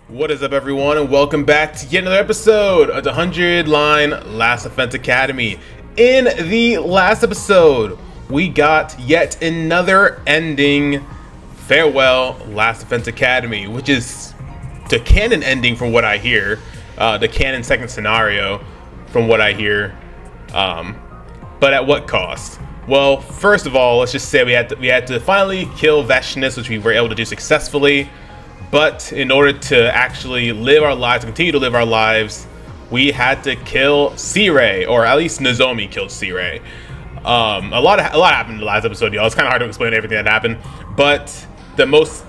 What is up, everyone, and welcome back to yet another episode of the 100-line Last Defense Academy. In the last episode, we got yet another ending. Farewell, Last Defense Academy, which is the canon ending from what I hear. The canon second scenario from what I hear. But at what cost? Well, first of all, let's just say we had to finally kill Veshness, which we were able to do successfully. But in order to actually live our lives, continue to live our lives, we had to kill C-Ray, or at least Nozomi killed C-Ray. A lot happened in the last episode, y'all. It's kind of hard to explain everything that happened, but the most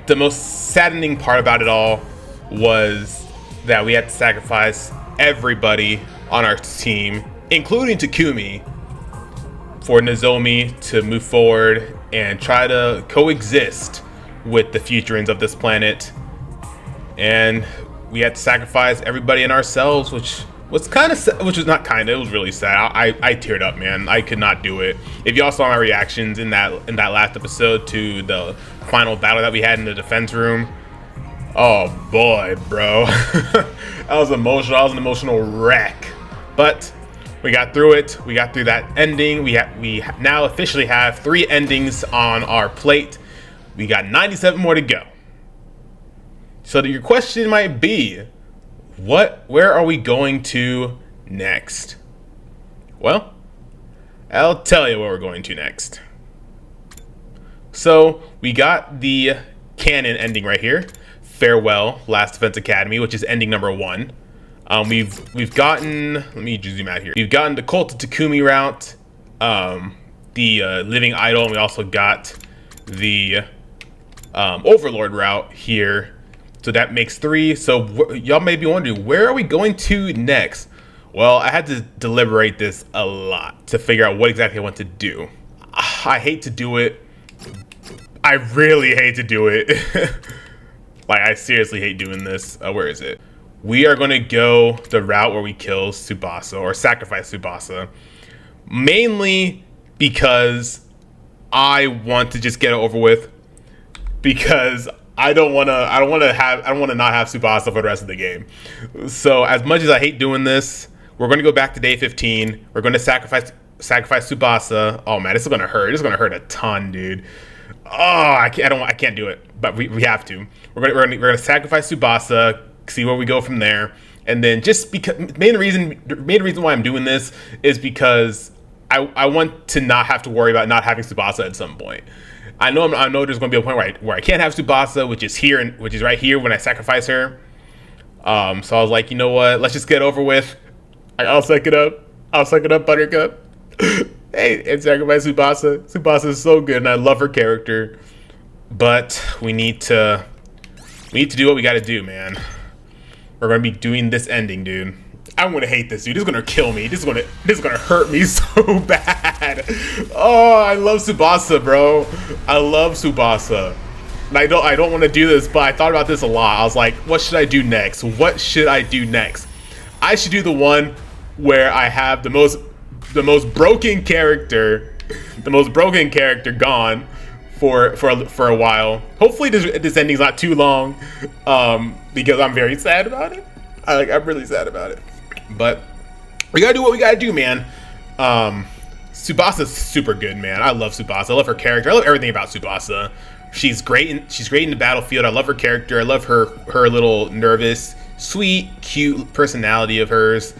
saddening part about it all was that we had to sacrifice everybody on our team, including Takumi, for Nozomi to move forward and try to coexist with the futurings of this planet. And we had to sacrifice everybody and ourselves, which was it was really sad. I teared up, man. I could not do it. If y'all saw my reactions in that last episode to the final battle that we had in the defense room, oh boy, bro. I was emotional. I was an emotional wreck. But we got through it. We got through that ending. We now officially have 3 endings on our plate. We got 97 more to go. So your question might be, where are we going to next? Well, I'll tell you where we're going to next. So we got the canon ending right here. Farewell, Last Defense Academy, which is ending number 1. We've gotten, let me zoom out here. We've gotten the Cult of Takumi route, the Living Idol, and we also got the Overlord route here. So that makes 3. So y'all may be wondering, where are we going to next? Well, I had to deliberate this a lot to figure out what exactly I want to do. I hate to do it. I really hate to do it. Like, I seriously hate doing this. Where is it? We are going to go the route where we kill Tsubasa, or sacrifice Tsubasa, mainly because I want to just get it over with, because I don't want to not have Tsubasa for the rest of the game. So as much as I hate doing this, we're going to go back to day 15. We're going to sacrifice Tsubasa. Oh man, this is going to hurt. This is going to hurt a ton, dude. Oh, I can't do it, but we have to. We're going to sacrifice Tsubasa, see where we go from there. And then just because main reason why I'm doing this is because I want to not have to worry about not having Tsubasa at some point. I know there's going to be a point where I can't have Tsubasa, which is right here when I sacrifice her. So I was like, you know what? Let's just get over with. I'll suck it up. Buttercup. Hey, and sacrifice Tsubasa. Tsubasa is so good, and I love her character. But we need to do what we got to do, man. We're going to be doing this ending, dude. I'm gonna hate this, dude. This is gonna kill me. This is gonna hurt me so bad. Oh, I love Tsubasa, bro. I love Tsubasa. And I don't want to do this, but I thought about this a lot. I was like, what should I do next? I should do the one where I have the most broken character, gone for a while. Hopefully this ending's not too long, because I'm very sad about it. I'm really sad about it. But we gotta do what we gotta do, man. Tsubasa's super good, man. I love Tsubasa. I love her character. I love everything about Tsubasa. She's great in the battlefield. I love her character. I love her little nervous, sweet, cute personality of hers.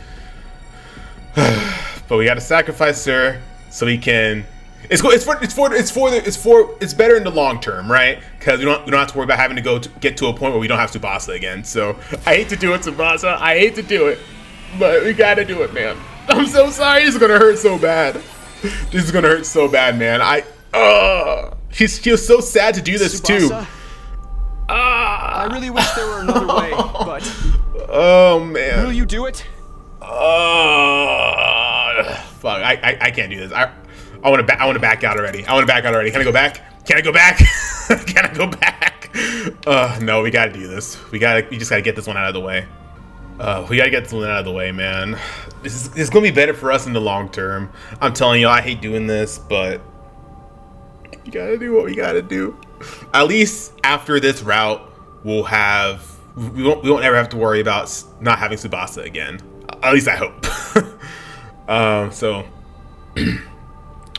But we gotta sacrifice her so we can. It's better in the long term, right? Because we don't have to worry about having to get to a point where we don't have Tsubasa again. So I hate to do it, Tsubasa. I hate to do it, but we gotta do it, man. I'm so sorry. This is gonna hurt so bad. This is gonna hurt so bad, man. She was so sad to do this Tsubasa, too. I really wish there were another way, but oh man, will you do it? Fuck. I can't do this. I want to back out already. Can I go back? Can I go back? No, we gotta do this. We just gotta get this one out of the way. Man. This is gonna be better for us in the long term. I'm telling you, I hate doing this, but we gotta do what we gotta do. At least after this route, we'll have we won't ever have to worry about not having Tsubasa again. At least I hope. So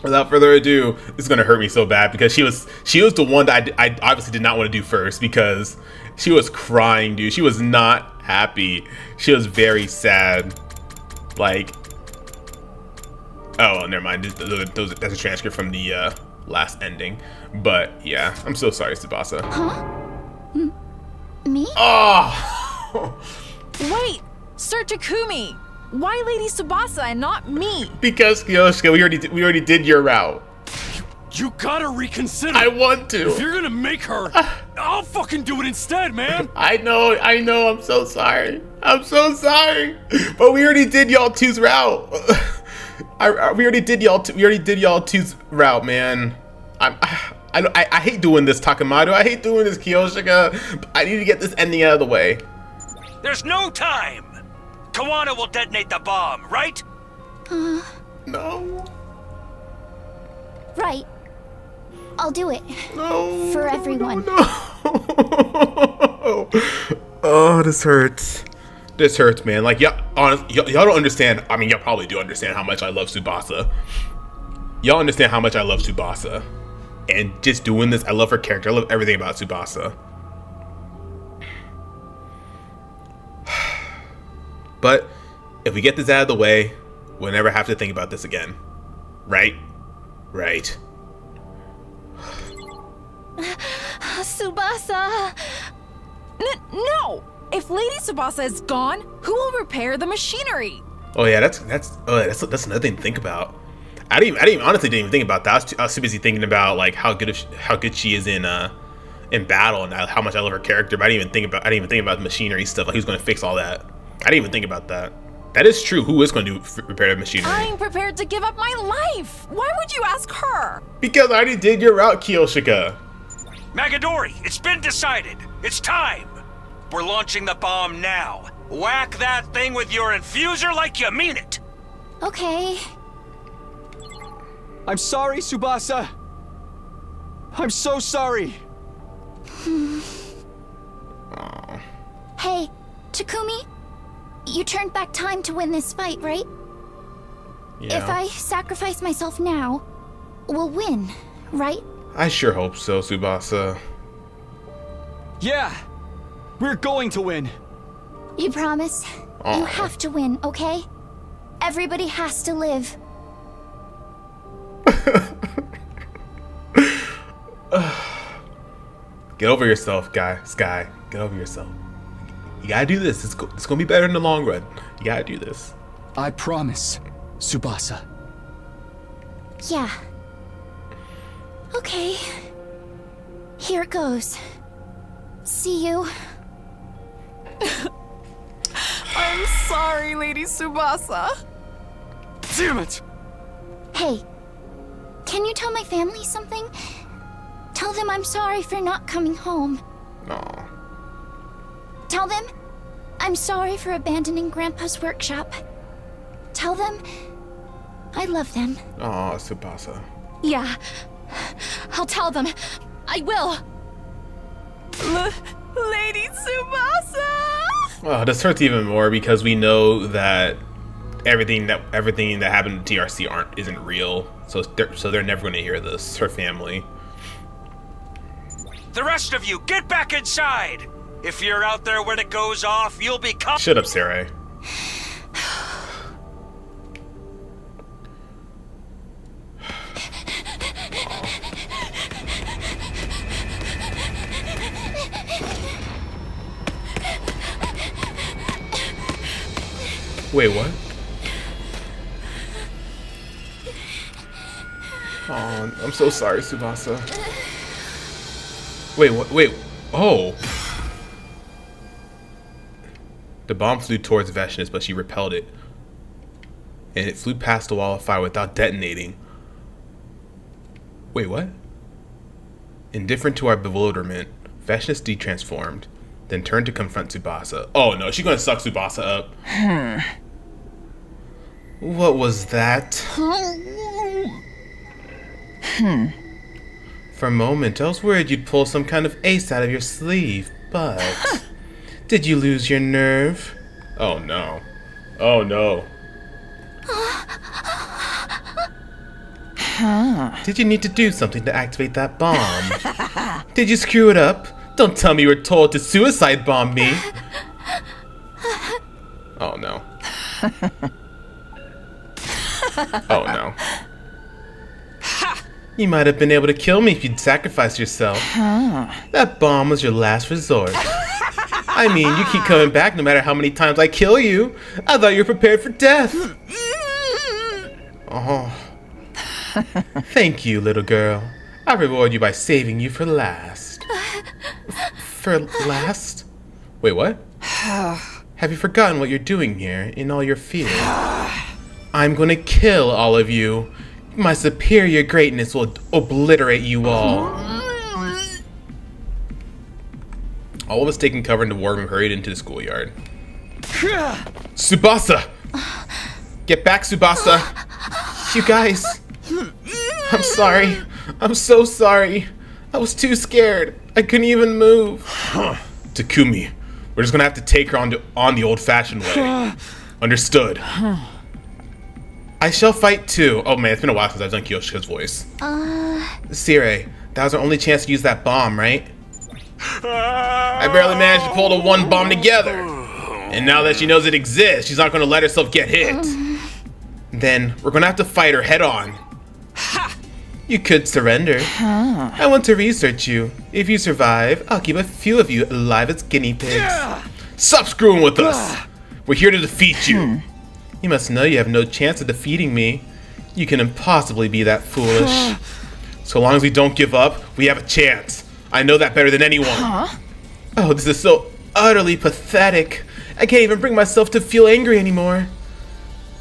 without further ado, this is gonna hurt me so bad because she was the one that I obviously did not want to do first because she was crying, dude. She was not happy. She was very sad. Like, oh, never mind. That's a transcript from the last ending. But yeah, I'm so sorry, Tsubasa. Huh? Me? Oh. Wait, Sir Takumi. Why Lady Tsubasa and not me? Because Kyoshika, we already did your route. You gotta reconsider. I want to. If you're gonna make her, I'll fucking do it instead, man. I know. I'm so sorry. But we already did y'all two's route. We already did y'all two's route, man. I hate doing this, Takamado. I hate doing this, Kyoshika. I need to get this ending out of the way. There's no time. Kawana will detonate the bomb, right? No. Right. I'll do it. No. For everyone. No. Oh, this hurts. This hurts, man. Like, y'all don't understand. I mean, y'all probably do understand how much I love Tsubasa. Y'all understand how much I love Tsubasa. And just doing this, I love her character. I love everything about Tsubasa. But if we get this out of the way, we'll never have to think about this again. Right? Right. Tsubasa! No! If Lady Tsubasa is gone, who will repair the machinery? Oh yeah, that's another thing to think about. I honestly didn't even think about that. I was too busy thinking about like how good she is in battle and how much I love her character. But I didn't even think about the machinery stuff. Like who's going to fix all that? I didn't even think about that. That is true. Who is going to repair the machinery? I'm prepared to give up my life. Why would you ask her? Because I already did your route, Kyoshika. Magadori, it's been decided. It's time. We're launching the bomb now. Whack that thing with your infuser like you mean it. Okay. I'm sorry, Tsubasa. I'm so sorry. Hey, Takumi, you turned back time to win this fight, right? Yeah. If I sacrifice myself now, we'll win, right? I sure hope so, Tsubasa. Yeah, we're going to win. You promise? Aw. You have to win, okay? Everybody has to live. Get over yourself, Skye. Get over yourself. You gotta do this. It's gonna be better in the long run. You gotta do this. I promise, Tsubasa. Yeah. Okay. Here it goes. See you. I'm sorry, Lady Tsubasa. Damn it! Hey, can you tell my family something? Tell them I'm sorry for not coming home. Aw. Tell them I'm sorry for abandoning Grandpa's workshop. Tell them I love them. Aw, Tsubasa. Yeah, I'll tell them. I will. Lady Tsubasa! Oh, this hurts even more because we know that everything that happened to TRC isn't real. So they're never going to hear this. Her family. The rest of you, get back inside. If you're out there when it goes off, you'll be caught. Shut up, Sarai. Wait, what? Oh, I'm so sorry, Tsubasa. Wait, what? Wait. Oh. The bomb flew towards Vashnis, but she repelled it. And it flew past the wall of fire without detonating. Wait, what? Indifferent to our bewilderment, Vashnis detransformed, then turned to confront Tsubasa. Oh no, she's gonna suck Tsubasa up. What was that? For a moment, I was worried you'd pull some kind of ace out of your sleeve, But did you lose your nerve? Oh no. Oh no. Did you need to do something to activate that bomb? Did you screw it up? Don't tell me you were told to suicide bomb me. Oh no. Oh no. You might have been able to kill me if you'd sacrificed yourself. That bomb was your last resort. I mean, you keep coming back no matter how many times I kill you. I thought you were prepared for death. Oh. Thank you, little girl. I'll reward you by saving you for last. For last? Wait, what? Have you forgotten what you're doing here in all your fear? I'm gonna kill all of you. My superior greatness will obliterate you all. All of us taking cover in the war room hurried into the schoolyard. Tsubasa! Get back, Tsubasa! You guys! I'm sorry. I'm so sorry. I was too scared. I couldn't even move. Takumi, we're just gonna have to take her on the old-fashioned way. Understood. I shall fight too. Oh man, it's been a while since I've done Kyoshika's voice. Sire, that was our only chance to use that bomb, right? I barely managed to pull the one bomb together. And now that she knows it exists, she's not gonna let herself get hit. Then we're gonna have to fight her head on. You could surrender. I want to research you. If you survive, I'll keep a few of you alive as guinea pigs. Stop screwing with us. We're here to defeat you. You must know you have no chance of defeating me. You can impossibly be that foolish. So long as we don't give up, we have a chance. I know that better than anyone. Oh, this is so utterly pathetic. I can't even bring myself to feel angry anymore.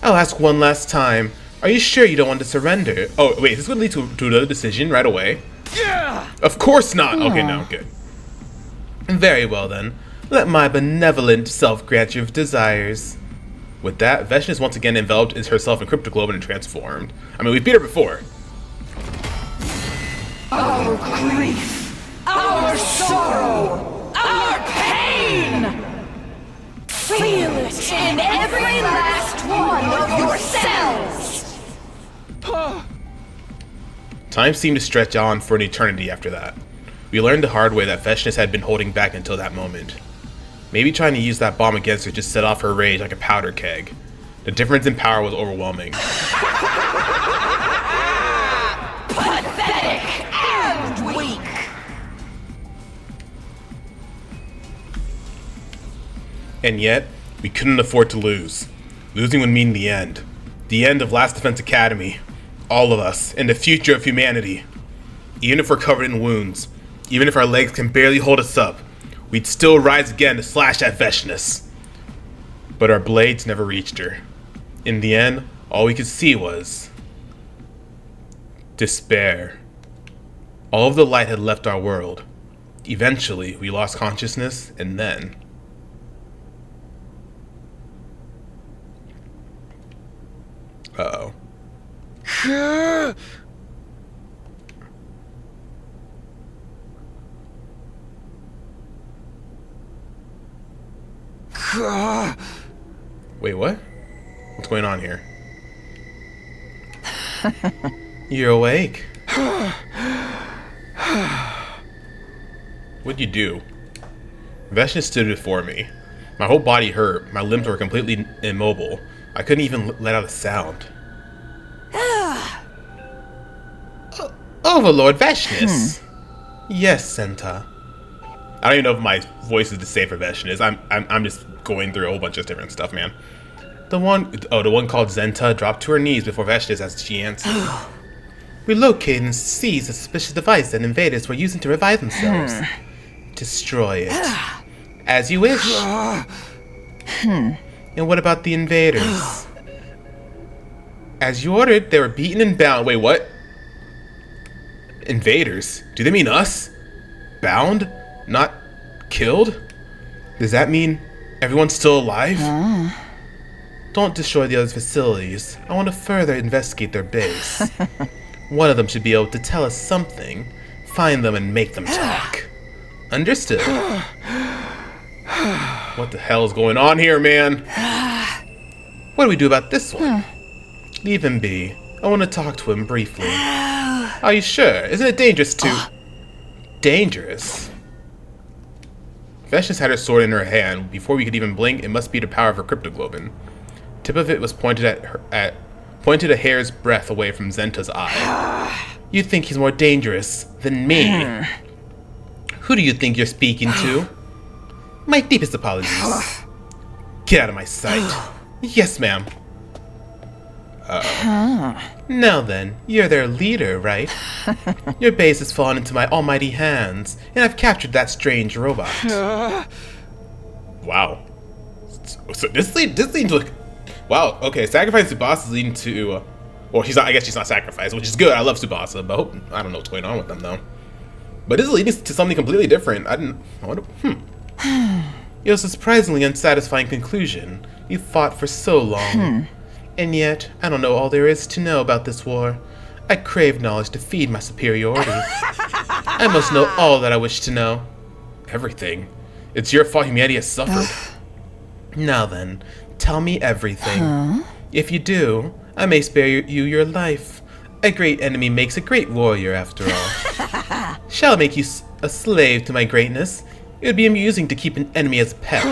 I'll ask one last time. Are you sure you don't want to surrender? Oh, wait, is this going to lead to another decision right away? Yeah! Of course not! Okay, no, good. Very well then. Let my benevolent self grant your desires. With that, Veshna is once again enveloped herself in Cryptoglobin and transformed. I mean, we've beat her before. Our grief, our sorrow, our pain! Feel it in every last one of your cells! Time seemed to stretch on for an eternity after that. We learned the hard way that Veshna had been holding back until that moment. Maybe trying to use that bomb against her just set off her rage like a powder keg. The difference in power was overwhelming. Pathetic and weak! And yet, we couldn't afford to lose. Losing would mean the end. The end of Last Defense Academy. All of us, and the future of humanity. Even if we're covered in wounds, even if our legs can barely hold us up, we'd still rise again to slash at Veshna. But our blades never reached her. In the end, all we could see was despair. All of the light had left our world. Eventually, we lost consciousness, and then... Uh-oh. Wait, what? What's going on here? You're awake. What'd you do? Veshna stood before me. My whole body hurt. My limbs were completely immobile. I couldn't even let out a sound. Overlord Veshna. Yes, Senta. I don't even know if my voice is the same for Veshna. I'm just going through a whole bunch of different stuff, man. The one called Zenta dropped to her knees before Veshna as she answered. We located and seized a suspicious device that invaders were using to revive themselves. Destroy it. As you wish. And what about the invaders? As you ordered, they were beaten and bound. Wait, what? Invaders? Do they mean us? Bound? Not killed? Does that mean everyone's still alive? Don't destroy the other facilities. I want to further investigate their base. One of them should be able to tell us something. Find them and make them talk. Understood. What the hell is going on here, man? What do we do about this one? Leave him be. I want to talk to him briefly. Are you sure? Isn't it dangerous to... Dangerous? Vashnis had her sword in her hand. Before we could even blink, it must be the power of her cryptoglobin. Tip of it was pointed a hair's breadth away from Zenta's eye. You think he's more dangerous than me? Who do you think you're speaking to? My deepest apologies. Get out of my sight. Yes, ma'am. Now then, you're their leader, right? Your base has fallen into my almighty hands, and I've captured that strange robot. Wow. So this leads to... Wow, okay, sacrifice Tsubasa is leading to... well, she's not, I guess she's not sacrificed, which is good. I love Tsubasa, but I don't know what's going on with them, though. But this is leading to something completely different. I wonder... It was a surprisingly unsatisfying conclusion. You fought for so long. And yet, I don't know all there is to know about this war. I crave knowledge to feed my superiority. I must know all that I wish to know. Everything. It's your fault humanity has suffered. Now then, tell me everything. If you do, I may spare you your life. A great enemy makes a great warrior, after all. Shall I make you a slave to my greatness? It would be amusing to keep an enemy as a pet.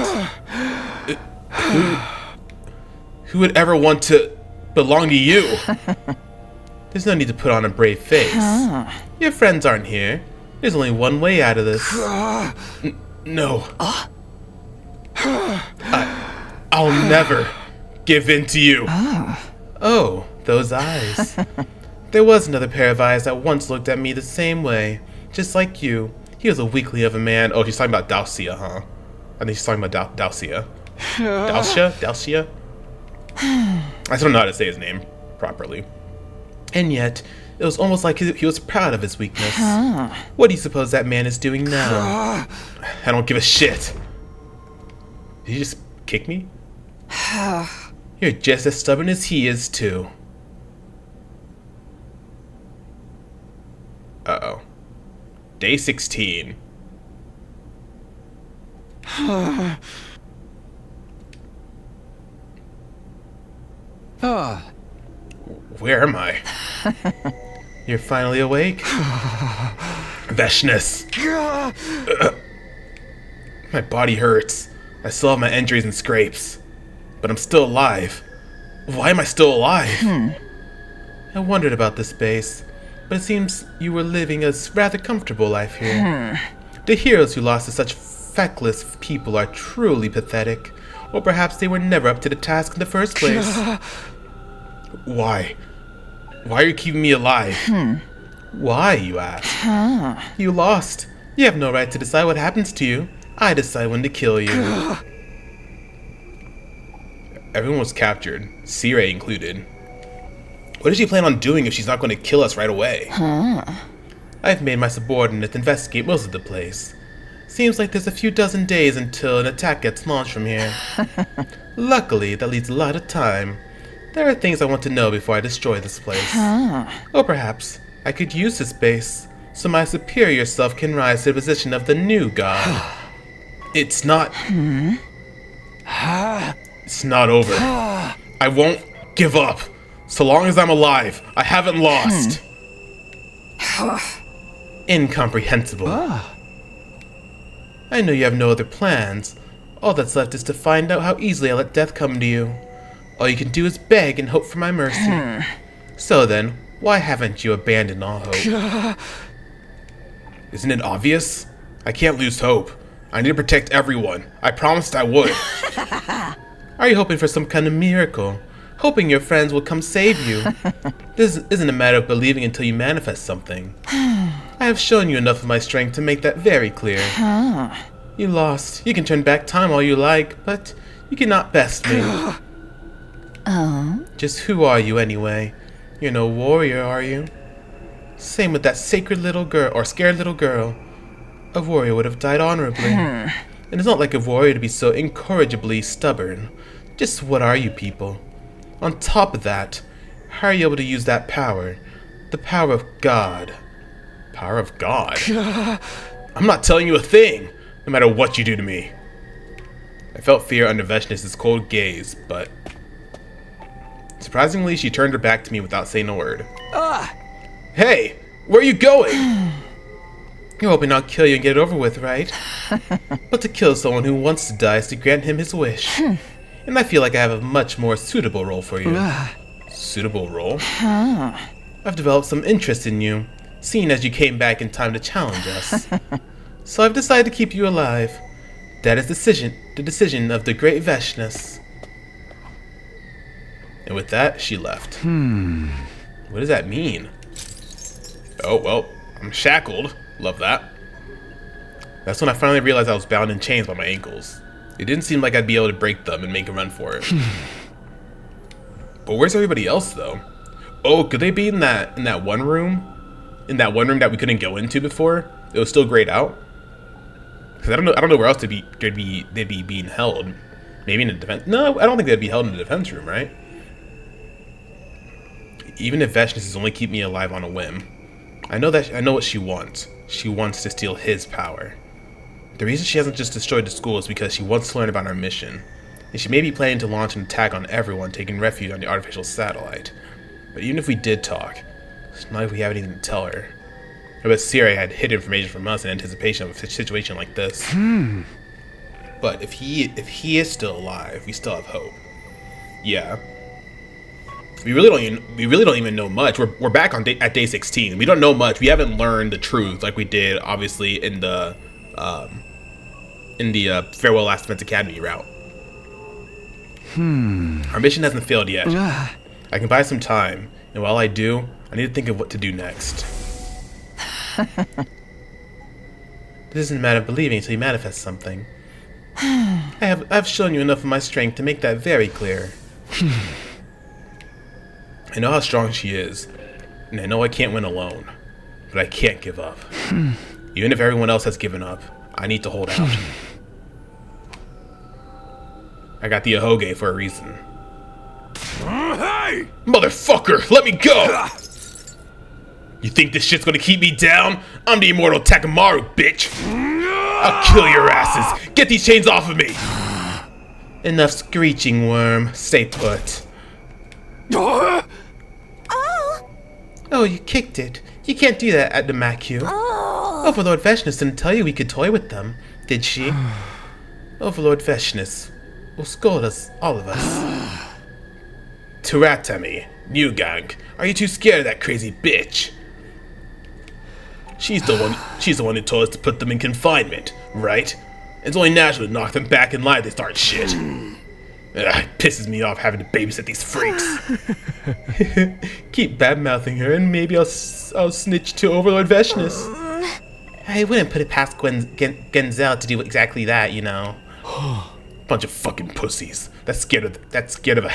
Who would ever want to belong to you? There's no need to put on a brave face. Your friends aren't here. There's only one way out of this. No. I'll never give in to you. Oh, those eyes. There was another pair of eyes that once looked at me the same way, just like you. He was a weakling of a man. Oh, she's talking about Dalcia, huh? I think she's talking about Dalcia. Dalcia? I still don't know how to say his name properly. And yet, it was almost like he was proud of his weakness. What do you suppose that man is doing now? I don't give a shit. Did he just kick me? You're just as stubborn as he is, too. Uh-oh. Day 16. Where am I? You're finally awake? Vashnis. My body hurts. I still have my injuries and scrapes. But I'm still alive. Why am I still alive? I wondered about this base, but it seems you were living a rather comfortable life here. The heroes who lost to such feckless people are truly pathetic. Or perhaps they were never up to the task in the first place. Why? Why are you keeping me alive? Why, you ask? You lost. You have no right to decide what happens to you. I decide when to kill you. Everyone was captured, Sirei included. What does she plan on doing if she's not going to kill us right away? I've made my subordinate investigate most of the place. Seems like there's a few dozen days until an attack gets launched from here. Luckily, that leaves a lot of time. There are things I want to know before I destroy this place. Or perhaps I could use this base so my superior self can rise to the position of the new god. It's not... It's not over. I won't give up. So long as I'm alive, I haven't lost. Incomprehensible. I know you have no other plans. All that's left is to find out how easily I let death come to you. All you can do is beg and hope for my mercy. So then, why haven't you abandoned all hope? Isn't it obvious? I can't lose hope. I need to protect everyone. I promised I would. Are you hoping for some kind of miracle? Hoping your friends will come save you? This isn't a matter of believing until you manifest something. I have shown you enough of my strength to make that very clear. You lost. You can turn back time all you like, but you cannot best me. Just who are you anyway? You're no warrior, are you? Same with that sacred little girl, or scared little girl. A warrior would have died honorably. And it's not like a warrior to be so incorrigibly stubborn. Just what are you people? On top of that, how are you able to use that power? The power of God. Power of God? I'm not telling you a thing, no matter what you do to me. I felt fear under Veshness's cold gaze, but surprisingly, she turned her back to me without saying a word. Hey, where are you going? You're hoping I'll kill you and get it over with, right? But to kill someone who wants to die is to grant him his wish. And I feel like I have a much more suitable role for you. Suitable role? I've developed some interest in you, seeing as you came back in time to challenge us. So I've decided to keep you alive. That is the decision of the great Veshness. And with that, she left. What does that mean? Oh, well, I'm shackled. Love that. That's when I finally realized I was bound in chains by my ankles. It didn't seem like I'd be able to break them and make a run for it. But where's everybody else, though? Oh, could they be in that one room? In that one room that we couldn't go into before? It was still grayed out? Because I don't know where else they'd be being held. Maybe in a defense. No, I don't think they'd be held in the defense room, right? Even if Veshness is only keep me alive on a whim, I know what she wants. She wants to steal his power. The reason she hasn't just destroyed the school is because she wants to learn about our mission, and she may be planning to launch an attack on everyone taking refuge on the artificial satellite. But even if we did talk, it's not like we have anything to tell her. I bet Sierra had hid information from us in anticipation of a situation like this. But if he is still alive, we still have hope. Yeah. We really don't even know much. We're back at day 16. We don't know much. We haven't learned the truth like we did, obviously, in the Farewell Last Defense Academy route. Our mission hasn't failed yet. I can buy some time, and while I do, I need to think of what to do next. This isn't a matter of believing until you manifest something. I've shown you enough of my strength to make that very clear. I know how strong she is, and I know I can't win alone, but I can't give up. Even if everyone else has given up, I need to hold out. I got the Ahoge for a reason. Hey! Motherfucker, let me go! You think this shit's gonna keep me down? I'm the immortal Takamaru, bitch! I'll kill your asses! Get these chains off of me! Enough screeching, worm. Stay put. Oh, you kicked it. You can't do that at the Macu. Overlord Veshness didn't tell you we could toy with them, did she? Overlord Veshness will scold us, all of us. Turatami, new gang, are you too scared of that crazy bitch? She's the one who told us to put them in confinement, right? It's only natural to knock them back in line if they start shit. It pisses me off having to babysit these freaks. Keep bad-mouthing her and maybe I'll snitch to Overlord Veshness. I wouldn't put it past Genzel to do exactly that, you know. Bunch of fucking pussies. That's scared of the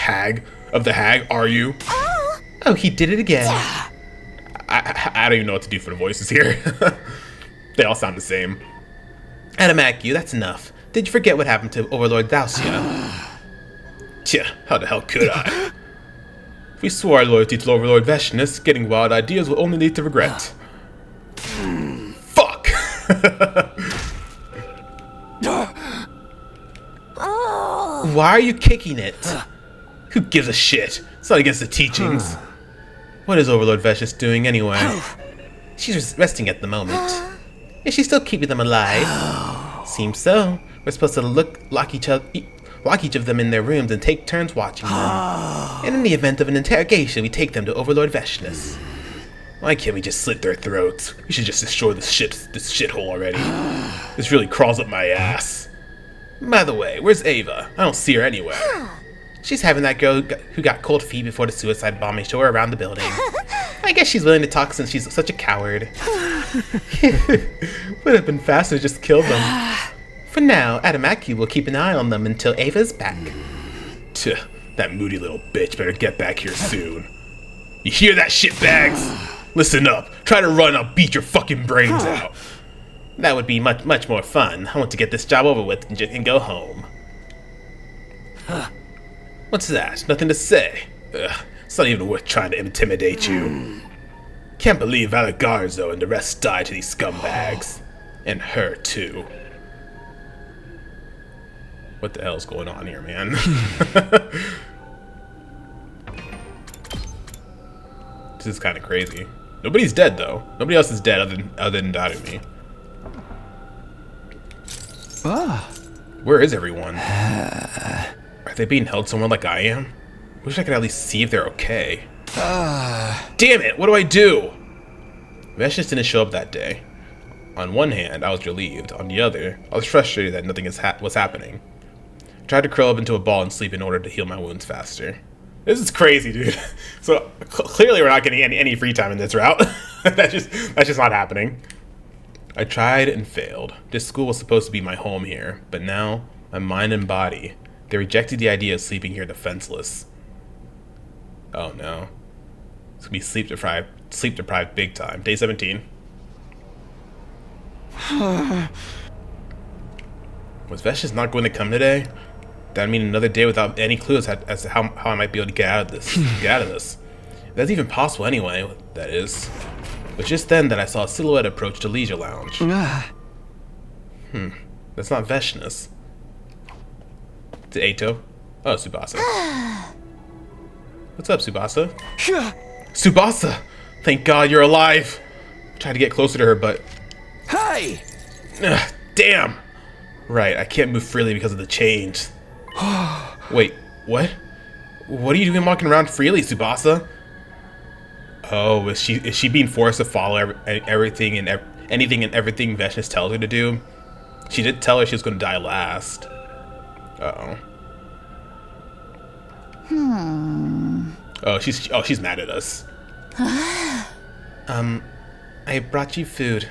hag, are you? Oh, he did it again. I don't even know what to do for the voices here. They all sound the same. Adamacu, that's enough. Did you forget what happened to Overlord Dacia? Tja, how the hell could I? If we swore our loyalty to Overlord Veshness, getting wild ideas will only lead to regret. Fuck! Why are you kicking it? Who gives a shit? It's not against the teachings. What is Overlord Veshness doing anyway? She's resting at the moment. Is she still keeping them alive? Seems so. We're supposed to lock each of them in their rooms and take turns watching them. And in the event of an interrogation, we take them to Overlord Veshness. Why can't we just slit their throats? We should just destroy this shithole already. This really crawls up my ass. By the way, where's Ava? I don't see her anywhere. She's having that girl who got cold feet before the suicide bombing show her around the building. I guess she's willing to talk since she's such a coward. Would have been faster to just kill them. For now, Adamaki will keep an eye on them until Ava's back. Tuh, that moody little bitch better get back here soon. You hear that shit, Bags? Listen up. Try to run, I'll beat your fucking brains out. That would be much more fun. I want to get this job over with and go home. What's that? Nothing to say. Ugh, it's not even worth trying to intimidate you. Can't believe Valagarzo and the rest died to these scumbags. And her, too. What the hell's going on here, man? This is kind of crazy. Nobody's dead, though. Nobody else is dead other than Darumi. Where is everyone? Are they being held somewhere like I am? Wish I could at least see if they're okay. Damn it! What do I do? Vesh just didn't show up that day. On one hand, I was relieved. On the other, I was frustrated that nothing was happening. I tried to curl up into a ball and sleep in order to heal my wounds faster. This is crazy, dude. So clearly we're not getting any free time in this route. that's just not happening. I tried and failed. This school was supposed to be my home here, but now my mind and body, they rejected the idea of sleeping here defenseless. Oh no. It's gonna be sleep deprived big time. Day 17. Was Vesh just not going to come today? That'd mean another day without any clues as to how I might be able to get out of this. If that's even possible anyway, that is. It was just then that I saw a silhouette approach the leisure lounge. That's not Veshness. Is it Eito? Oh, Tsubasa. What's up, Tsubasa? Tsubasa! Thank God you're alive! I tried to get closer to her, but... Hey! Damn! Right, I can't move freely because of the chains. Wait, what? What are you doing walking around freely, Tsubasa? Oh, is she being forced to follow everything and anything and everything Veshness tells her to do? She did tell her she was going to die last. Uh-oh. Oh, she's mad at us. I brought you food.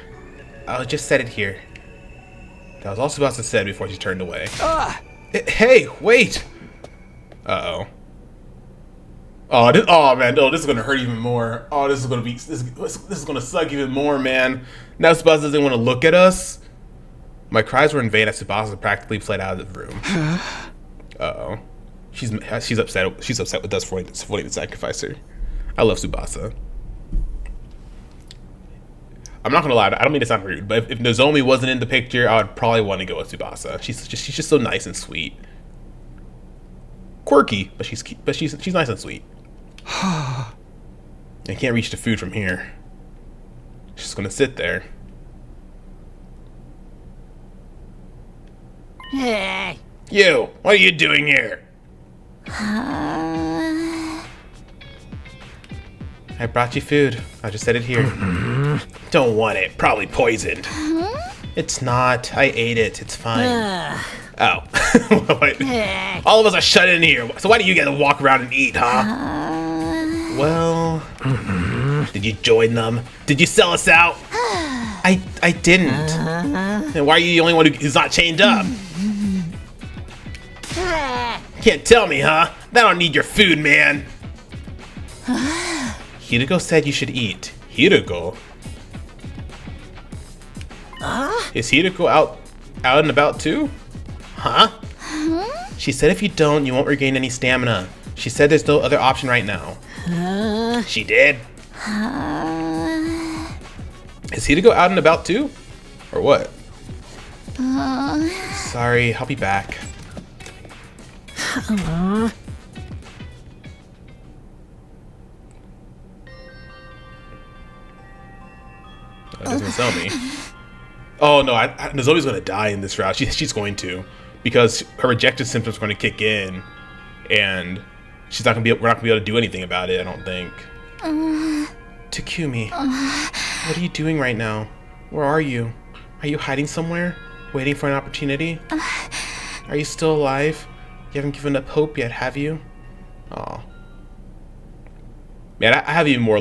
I'll just set it here. That was all Tsubasa said before she turned away. Hey, wait! Uh-oh. Oh man, this is gonna hurt even more. Oh, this is gonna suck even more, man. Now Tsubasa doesn't want to look at us. My cries were in vain as Tsubasa practically fled out of the room. Uh-oh. She's upset. She's upset with us for wanting to sacrifice her. I love Tsubasa. I'm not gonna lie. I don't mean to sound rude, but if Nozomi wasn't in the picture, I would probably want to go with Tsubasa. She's just so nice and sweet. Quirky, but she's nice and sweet. I can't reach the food from here. She's just gonna sit there. Hey. You, what are you doing here? I brought you food. I just set it here. Don't want it. Probably poisoned. It's not. I ate it. It's fine. Oh. All of us are shut in here. So why do you get to walk around and eat, huh? Well, did you join them? Did you sell us out? I didn't. And why are you the only one who's not chained up? Can't tell me, huh? I don't need your food, man. Hideko said you should eat. Hideko? Is Hideko out and about too? Huh? She said if you don't, you won't regain any stamina. She said there's no other option right now. She did? Is Hideko out and about too? Or what? Sorry, I'll be back. That doesn't tell me. Oh no, Nozomi's gonna die in this route. She's going to, because her rejected symptoms are going to kick in, and we're not gonna be able to do anything about it. I don't think. Takumi, what are you doing right now? Where are you? Are you hiding somewhere, waiting for an opportunity? Are you still alive? You haven't given up hope yet, have you? Aw. Man, I have even more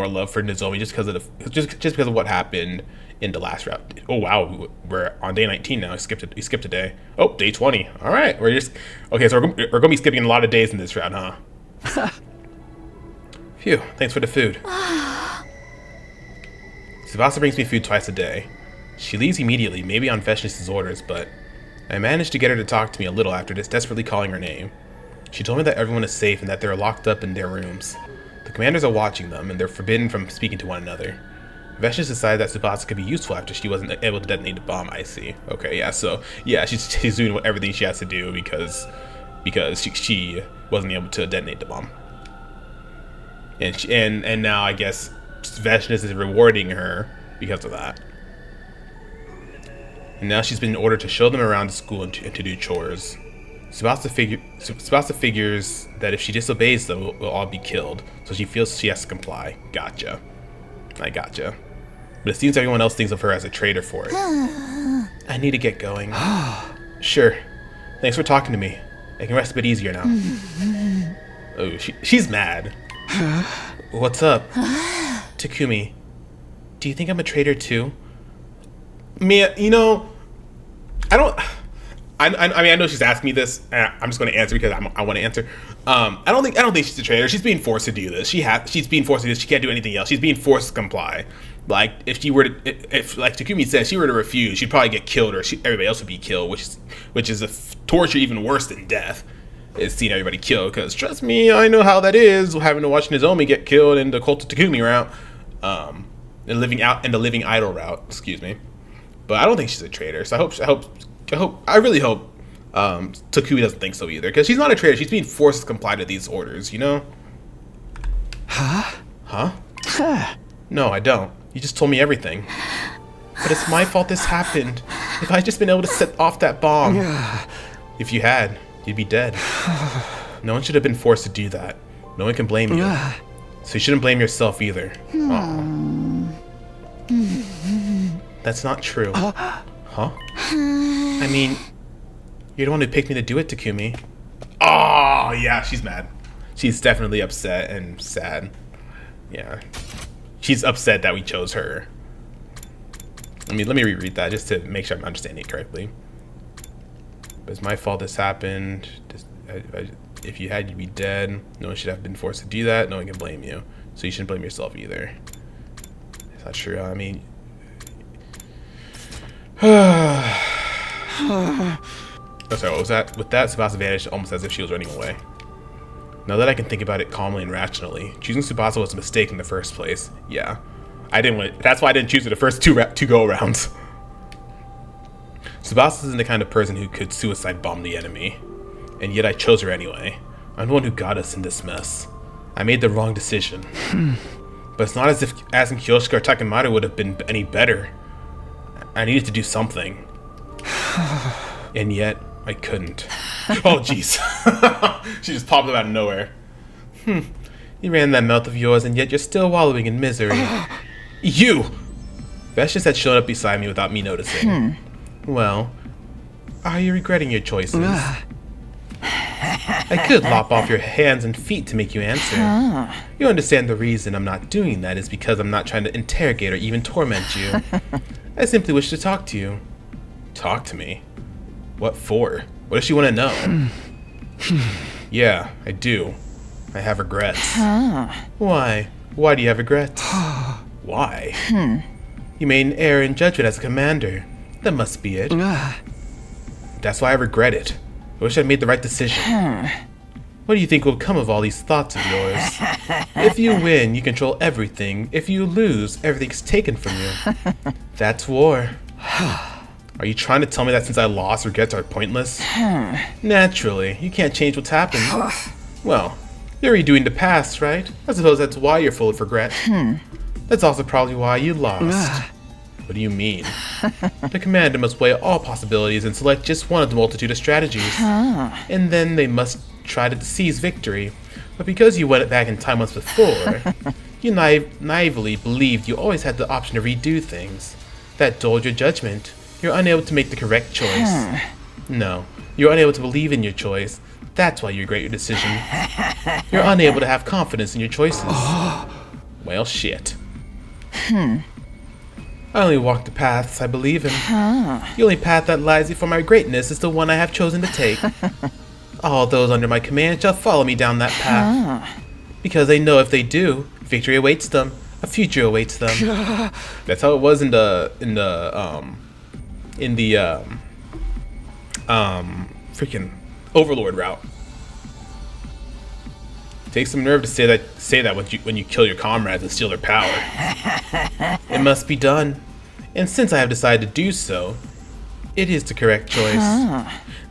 love for Nozomi just because of what happened in the last route. Oh wow, we're on day 19 now. We skipped a day. Oh, day 20. All right, okay. So we're gonna be skipping a lot of days in this round, huh? Phew. Thanks for the food. Tsubasa brings me food twice a day. She leaves immediately, maybe on Veshness' orders, but I managed to get her to talk to me a little after this, desperately calling her name. She told me that everyone is safe and that they're locked up in their rooms. The commanders are watching them, and they're forbidden from speaking to one another. Vesh's decided that Tsubasa could be useful after she wasn't able to detonate the bomb. I see. Okay, yeah, so yeah, she's doing everything she has to do because she wasn't able to detonate the bomb. And now I guess Veshness is rewarding her because of that. And now she's been ordered to show them around the school and to do chores. Tsubasa figures that if she disobeys them, we'll all be killed. So she feels she has to comply. Gotcha. I gotcha. But it seems everyone else thinks of her as a traitor for it. I need to get going. Sure. Thanks for talking to me. I can rest a bit easier now. Oh, she's mad. What's up? Takumi, do you think I'm a traitor too? Mia, you know, I mean, I know she's asked me this. And I'm just going to answer because I want to answer. I don't think she's a traitor. She's being forced to do this. She's being forced to do this. She can't do anything else. She's being forced to comply. Like if like Takumi said, she were to refuse, she'd probably get killed, or everybody else would be killed, which is a torture even worse than death. Is seeing everybody killed. Because trust me, I know how that is. Having to watch Nozomi get killed in the Cult of Takumi route, the living idol route. Excuse me. But I don't think she's a traitor. So I really hope Takumi doesn't think so either, because she's not a traitor. She's being forced to comply to these orders, you know? Huh? No, I don't. You just told me everything. But it's my fault this happened. If I'd just been able to set off that bomb. If you had, you'd be dead. No one should have been forced to do that. No one can blame you. So you shouldn't blame yourself either. That's not true. Huh? I mean, you're the one who picked me to do it, Takumi. Oh, yeah, she's mad. She's definitely upset and sad. Yeah. She's upset that we chose her. Let me reread that just to make sure I'm understanding it correctly. But it's my fault this happened. If you had, you'd be dead. No one should have been forced to do that. No one can blame you. So you shouldn't blame yourself either. It's not true. I mean... Oh, sorry, what was that? With that, Tsubasa vanished almost as if she was running away. Now that I can think about it calmly and rationally, choosing Tsubasa was a mistake in the first place. Yeah. That's why I didn't choose her the first two go-arounds. Tsubasa isn't the kind of person who could suicide bomb the enemy. And yet I chose her anyway. I'm the one who got us in this mess. I made the wrong decision. But it's not as if asking Kyoshika or Takemaru would have been any better. I needed to do something. And yet, I couldn't. Oh, jeez. She just popped up out of nowhere. You ran that mouth of yours, and yet you're still wallowing in misery. You! Veshus had shown up beside me without me noticing. Well, are you regretting your choices? I could lop off your hands and feet to make you answer. You understand the reason I'm not doing that is because I'm not trying to interrogate or even torment you. I simply wish to talk to you. Talk to me? What for? What does she want to know? Yeah, I do. I have regrets. Why? Why do you have regrets? Why? You made an error in judgment as a commander. That must be it. That's why I regret it. I wish I'd made the right decision. What do you think will come of all these thoughts of yours? If you win, you control everything. If you lose, everything's taken from you. That's war. Are you trying to tell me that since I lost, regrets are pointless? Naturally, you can't change what's happened. Well, you're redoing the past, right? I suppose that's why you're full of regret. That's also probably why you lost. What do you mean? The commander must weigh all possibilities and select just one of the multitude of strategies. And then they must try to seize victory. But because you went back in time once before, you naively believed you always had the option to redo things. That dulled your judgment. You're unable to make the correct choice. No, you're unable to believe in your choice. That's why you regret your decision. You're unable to have confidence in your choices. Well, shit. I only walk the paths I believe in. The only path that lies before my greatness is the one I have chosen to take. All those under my command shall follow me down that path. Because they know if they do, victory awaits them. A future awaits them. That's how it was in the freaking Overlord route. Take some nerve to say that when you kill your comrades and steal their power. It must be done. And since I have decided to do so, it is the correct choice.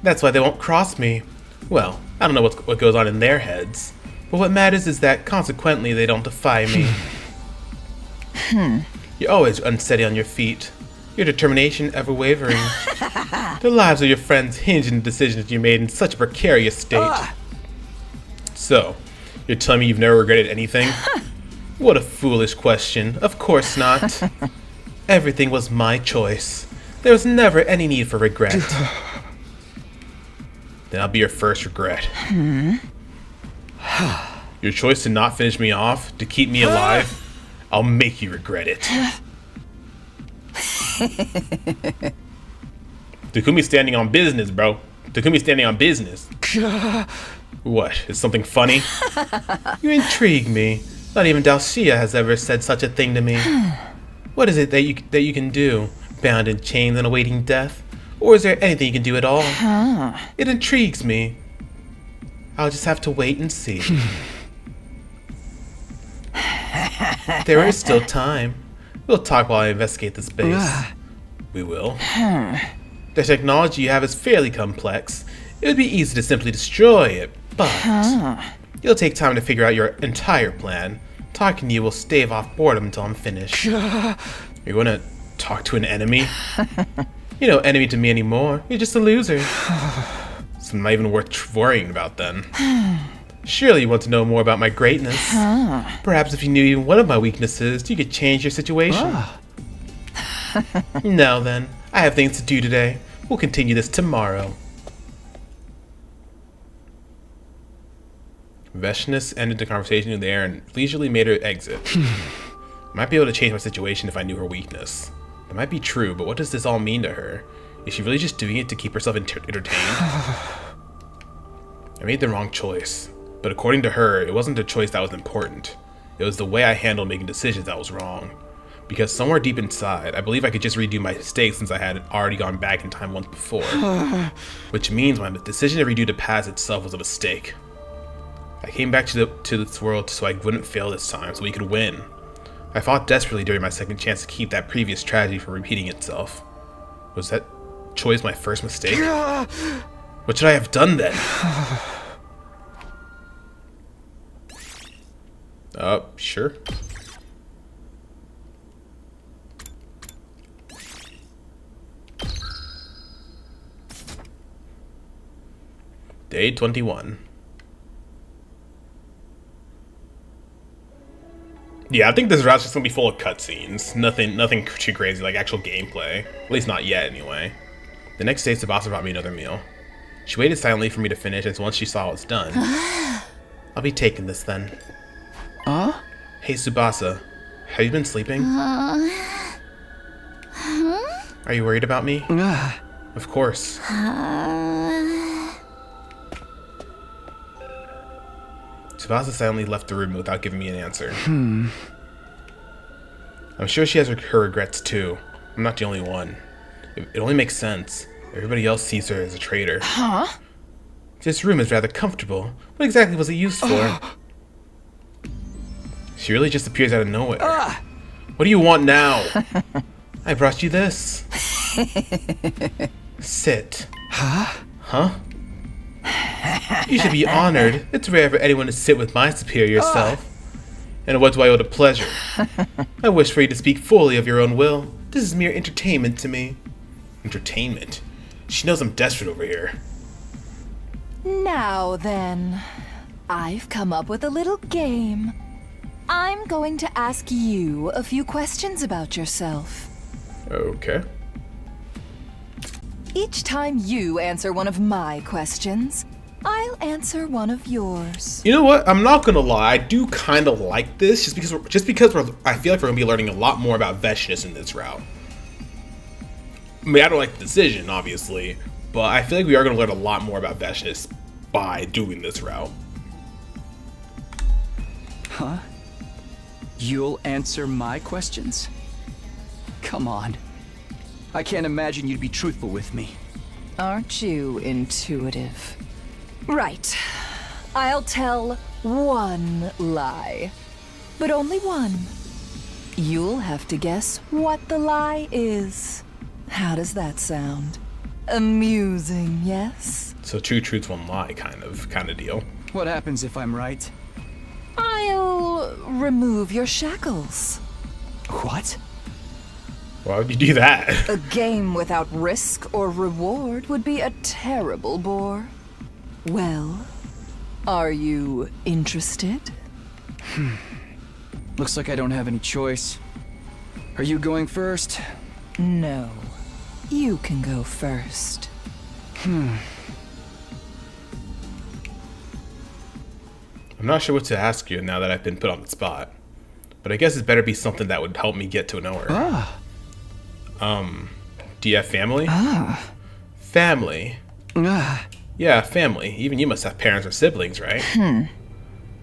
That's why they won't cross me. Well, I don't know what goes on in their heads. But what matters is that, consequently, they don't defy me. You're always unsteady on your feet. Your determination ever wavering. The lives of your friends hinge on the decisions you made in such a precarious state. So, you're telling me you've never regretted anything? What a foolish question. Of course not. Everything was my choice. There was never any need for regret. Then I'll be your first regret. Your choice to not finish me off, to keep me alive, I'll make you regret it. Takumi's standing on business, bro. Takumi's standing on business. What, is something funny? You intrigue me. Not even Dalshia has ever said such a thing to me. What is it that you can do? Bound in chains and awaiting death? Or is there anything you can do at all? It intrigues me. I'll just have to wait and see. There is still time. We'll talk while I investigate this base. We will. The technology you have is fairly complex. It would be easy to simply destroy it, but it'll take time to figure out your entire plan. Talking to you will stave off boredom until I'm finished. You're gonna talk to an enemy? You're no enemy to me anymore. You're just a loser. So not even worth worrying about then. Surely you want to know more about my greatness. Perhaps if you knew even one of my weaknesses, you could change your situation. Now then, I have things to do today. We'll continue this tomorrow. Veshness ended the conversation in the air and leisurely made her exit. Might be able to change my situation if I knew her weakness. It might be true, but what does this all mean to her? Is she really just doing it to keep herself entertained? I made the wrong choice. But according to her, it wasn't the choice that was important. It was the way I handled making decisions that was wrong. Because somewhere deep inside, I believe I could just redo my mistakes since I had already gone back in time once before. Which means my decision to redo the past itself was a mistake. I came back to this world so I wouldn't fail this time, so we could win. I fought desperately during my second chance to keep that previous tragedy from repeating itself. Was that choice my first mistake? What should I have done then? Sure. Day 21. Yeah, I think this route's just gonna be full of cutscenes. Nothing too crazy, like actual gameplay. At least not yet, anyway. The next day, Tsubasa brought me another meal. She waited silently for me to finish, and once she saw it was done, I'll be taking this then. Hey, Tsubasa, have you been sleeping? Are you worried about me? Of course. Tsubasa silently left the room without giving me an answer. I'm sure she has her regrets too. I'm not the only one. It only makes sense. Everybody else sees her as a traitor. This room is rather comfortable. What exactly was it used for? She really just appears out of nowhere. What do you want now? I brought you this. Sit. Huh? You should be honored. It's rare for anyone to sit with my superior self. And what do I owe the pleasure? I wish for you to speak fully of your own will. This is mere entertainment to me. Entertainment? She knows I'm desperate over here. Now then, I've come up with a little game. I'm going to ask you a few questions about yourself. Okay. Each time you answer one of my questions, I'll answer one of yours. You know what? I'm not gonna lie. I do kind of like this, just because I feel like we're gonna be learning a lot more about Veshness in this route. I mean, I don't like the decision, obviously, but I feel like we are gonna learn a lot more about Veshness by doing this route. Huh? You'll answer my questions? Come on. I can't imagine you'd be truthful with me. Aren't you intuitive? Right. I'll tell one lie, but only one. You'll have to guess what the lie is. How does that sound? Amusing, yes? So 2 truths, 1 lie kind of deal. What happens if I'm right? I'll remove your shackles. What? Why would you do that? A game without risk or reward would be a terrible bore. Well, are you interested? Looks like I don't have any choice. Are you going first? No. You can go first. I'm not sure what to ask you now that I've been put on the spot. But I guess it better be something that would help me get to know her. Do you have family? Family? Yeah, family. Even you must have parents or siblings, right? I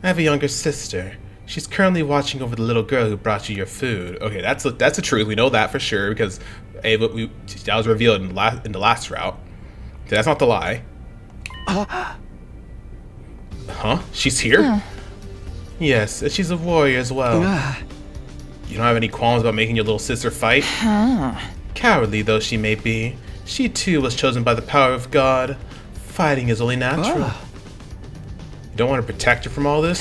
have a younger sister. She's currently watching over the little girl who brought you your food. Okay, that's the truth. We know that for sure because Ava, that was revealed in the last route. That's not the lie. Huh? She's here? Yes, and she's a warrior as well. You don't have any qualms about making your little sister fight? Cowardly though she may be, she too was chosen by the power of God. Fighting is only natural. You don't want to protect her from all this?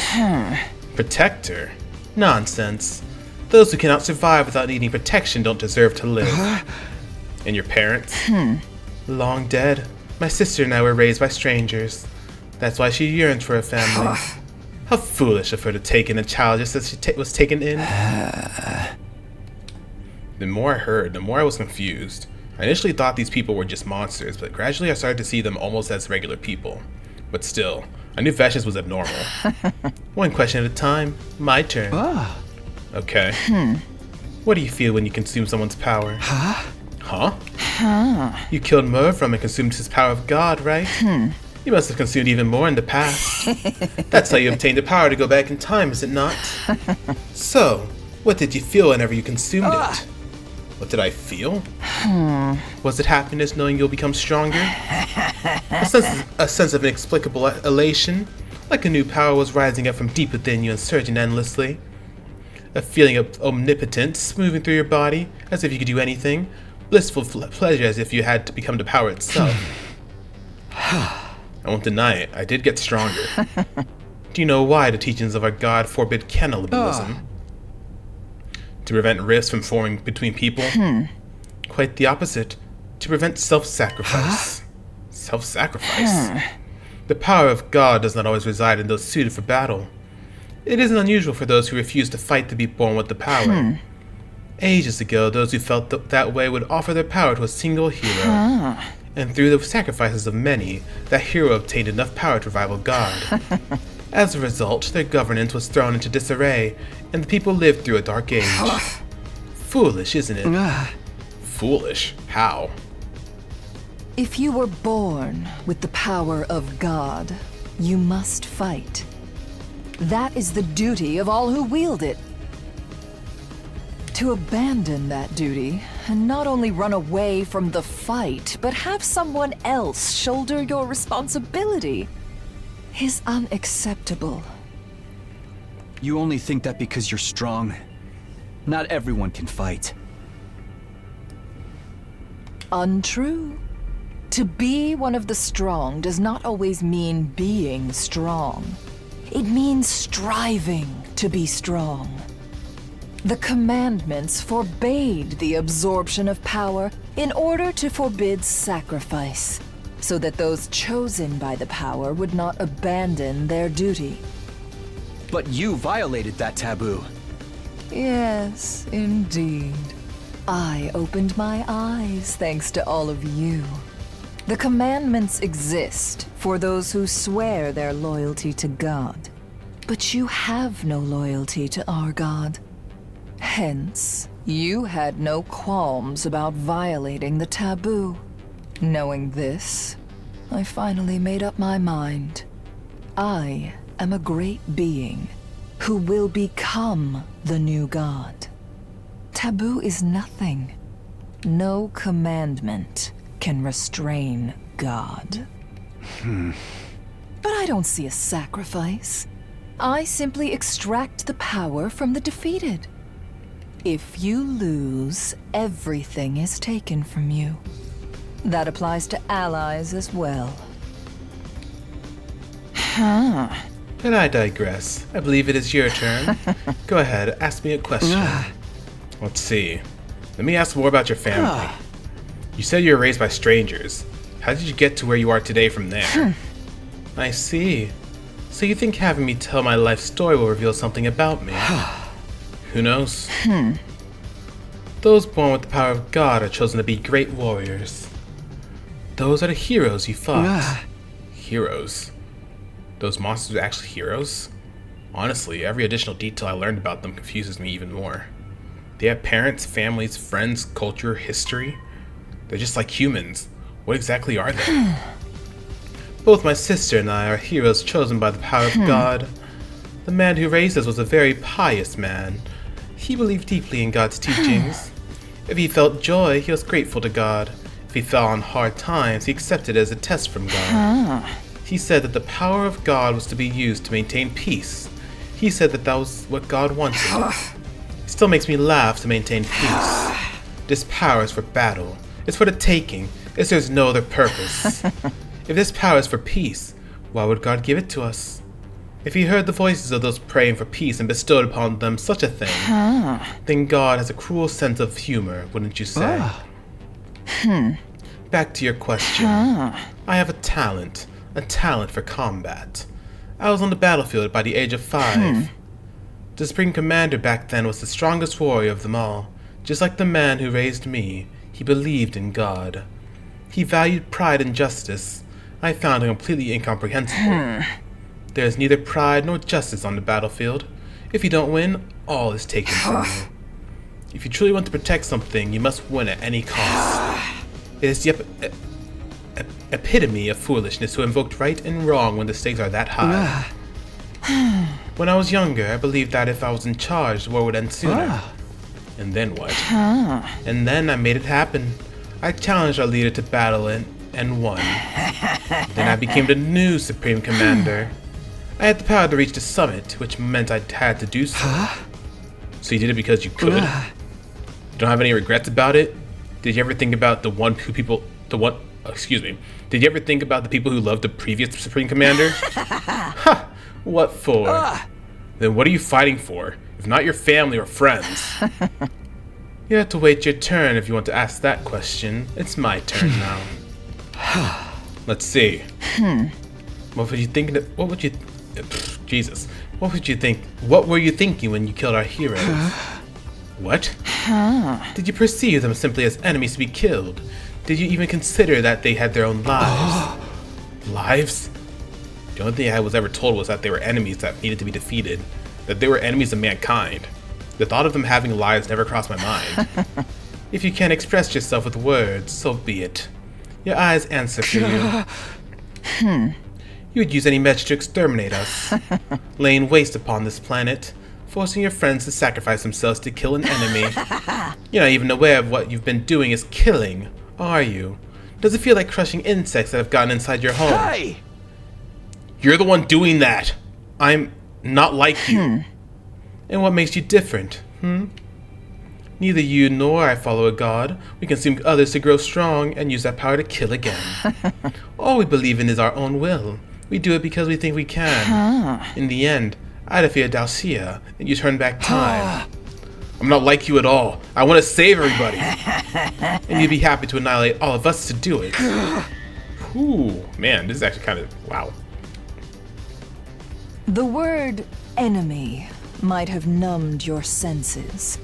Protect her? Nonsense. Those who cannot survive without needing protection don't deserve to live. And your parents? Long dead. My sister and I were raised by strangers. That's why she yearns for a family. How foolish of her to take in a child just as she was taken in. The more I heard, the more I was confused. I initially thought these people were just monsters, but gradually I started to see them almost as regular people. But still, I knew Vashti's was abnormal. One question at a time. My turn. Okay. What do you feel when you consume someone's power? Huh? You killed Mervram and consumed his power of God, right? You must have consumed even more in the past. That's how you obtained the power to go back in time, is it not? So, what did you feel whenever you consumed it? What did I feel? Was it happiness knowing you'll become stronger? A sense of inexplicable elation, like a new power was rising up from deep within you and surging endlessly. A feeling of omnipotence moving through your body, as if you could do anything. Blissful pleasure as if you had to become the power itself. I won't deny it, I did get stronger. Do you know why the teachings of our God forbid cannibalism? To prevent rifts from forming between people? Quite the opposite. To prevent self-sacrifice. Self-sacrifice? The power of God does not always reside in those suited for battle. It isn't unusual for those who refuse to fight to be born with the power. Ages ago, those who felt that way would offer their power to a single hero. And through the sacrifices of many, that hero obtained enough power to rival God. As a result, their governance was thrown into disarray, and the people lived through a dark age. Foolish, isn't it? Foolish? How? If you were born with the power of God, you must fight. That is the duty of all who wield it. To abandon that duty, and not only run away from the fight, but have someone else shoulder your responsibility, is unacceptable. You only think that because you're strong. Not everyone can fight. Untrue. To be one of the strong does not always mean being strong. It means striving to be strong. The commandments forbade the absorption of power in order to forbid sacrifice, so that those chosen by the power would not abandon their duty. But you violated that taboo. Yes, indeed. I opened my eyes thanks to all of you. The commandments exist for those who swear their loyalty to God. But you have no loyalty to our God. Hence, you had no qualms about violating the taboo. Knowing this, I finally made up my mind. I am a great being who will become the new God. Taboo is nothing. No commandment can restrain God. But I don't see a sacrifice. I simply extract the power from the defeated. If you lose, everything is taken from you. That applies to allies as well. But I digress. I believe it is your turn. Go ahead, ask me a question. Let's see. Let me ask more about your family. You said you were raised by strangers. How did you get to where you are today from there? I see. So you think having me tell my life story will reveal something about me? Who knows? Those born with the power of God are chosen to be great warriors. Those are the heroes you fought. Heroes? Those monsters are actually heroes? Honestly, every additional detail I learned about them confuses me even more. They have parents, families, friends, culture, history. They're just like humans. What exactly are they? Both my sister and I are heroes chosen by the power of God. The man who raised us was a very pious man. He believed deeply in God's teachings. If he felt joy, he was grateful to God. If he fell on hard times, he accepted it as a test from God. He said that the power of God was to be used to maintain peace. He said that that was what God wanted. It still makes me laugh to maintain peace. This power is for battle. It's for the taking. If there's no other purpose. If this power is for peace, why would God give it to us? If he heard the voices of those praying for peace and bestowed upon them such a thing, then God has a cruel sense of humor, wouldn't you say? Back to your question. I have a talent for combat. I was on the battlefield by the age of 5. The Supreme Commander back then was the strongest warrior of them all. Just like the man who raised me, he believed in God. He valued pride and justice. I found it completely incomprehensible. There is neither pride nor justice on the battlefield. If you don't win, all is taken from you. If you truly want to protect something, you must win at any cost. It is the epitome of foolishness to invoke right and wrong when the stakes are that high. When I was younger, I believed that if I was in charge, the war would end sooner. And then what? And then I made it happen. I challenged our leader to battle and won. Then I became the new Supreme Commander. I had the power to reach the summit, which meant I had to do so. So you did it because you could? Don't have any regrets about it? Did you ever think about Did you ever think about the people who loved the previous Supreme Commander? Ha! What for? Then what are you fighting for, if not your family or friends? You have to wait your turn if you want to ask that question. It's my turn now. Let's see. What were you thinking? What were you thinking when you killed our heroes? What? Did you perceive them simply as enemies to be killed? Did you even consider that they had their own lives? Lives? The only thing I was ever told was that they were enemies that needed to be defeated. That they were enemies of mankind. The thought of them having lives never crossed my mind. If you can't express yourself with words, so be it. Your eyes answer for you. You would use any measure to exterminate us, laying waste upon this planet, forcing your friends to sacrifice themselves to kill an enemy. You're not even aware of what you've been doing is killing, are you? Does it feel like crushing insects that have gotten inside your home? Hey! You're the one doing that. I'm not like you. And what makes you different, Neither you nor I follow a god. We consume others to grow strong and use that power to kill again. All we believe in is our own will. We do it because we think we can. In the end, I defeated Dalcia, and you turn back time. I'm not like you at all. I want to save everybody. And you'd be happy to annihilate all of us to do it. Ooh, man, this is actually kind of, wow. The word enemy might have numbed your senses,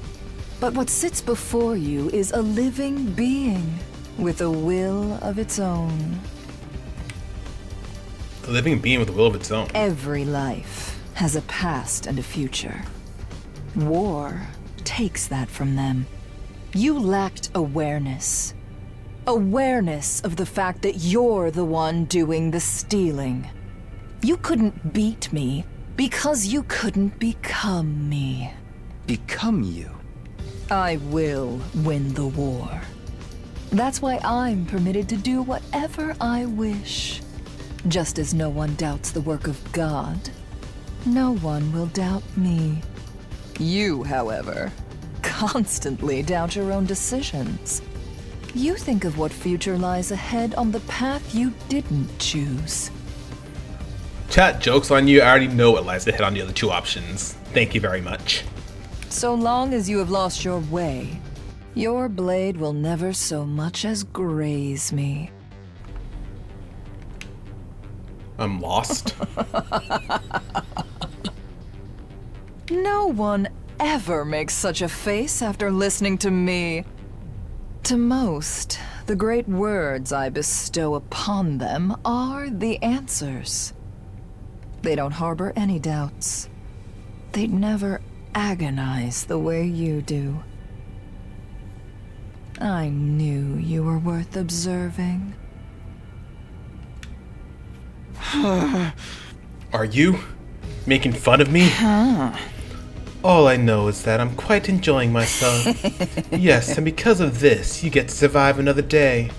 but what sits before you is a living being with a will of its own. A living being with a will of its own. Every life has a past and a future. War takes that from them. You lacked awareness. Awareness of the fact that you're the one doing the stealing. You couldn't beat me because you couldn't become me. Become you? I will win the war. That's why I'm permitted to do whatever I wish. Just as no one doubts the work of God, no one will doubt me. You, however, constantly doubt your own decisions. You think of what future lies ahead on the path you didn't choose. Chat, joke's on you. I already know what lies ahead on the other two options. Thank you very much. So long as you have lost your way, your blade will never so much as graze me. I'm lost. No one ever makes such a face after listening to me. To most, the great words I bestow upon them are the answers. They don't harbor any doubts. They'd never agonize the way you do. I knew you were worth observing. Are you making fun of me? All I know is that I'm quite enjoying myself. Yes, and because of this, you get to survive another day.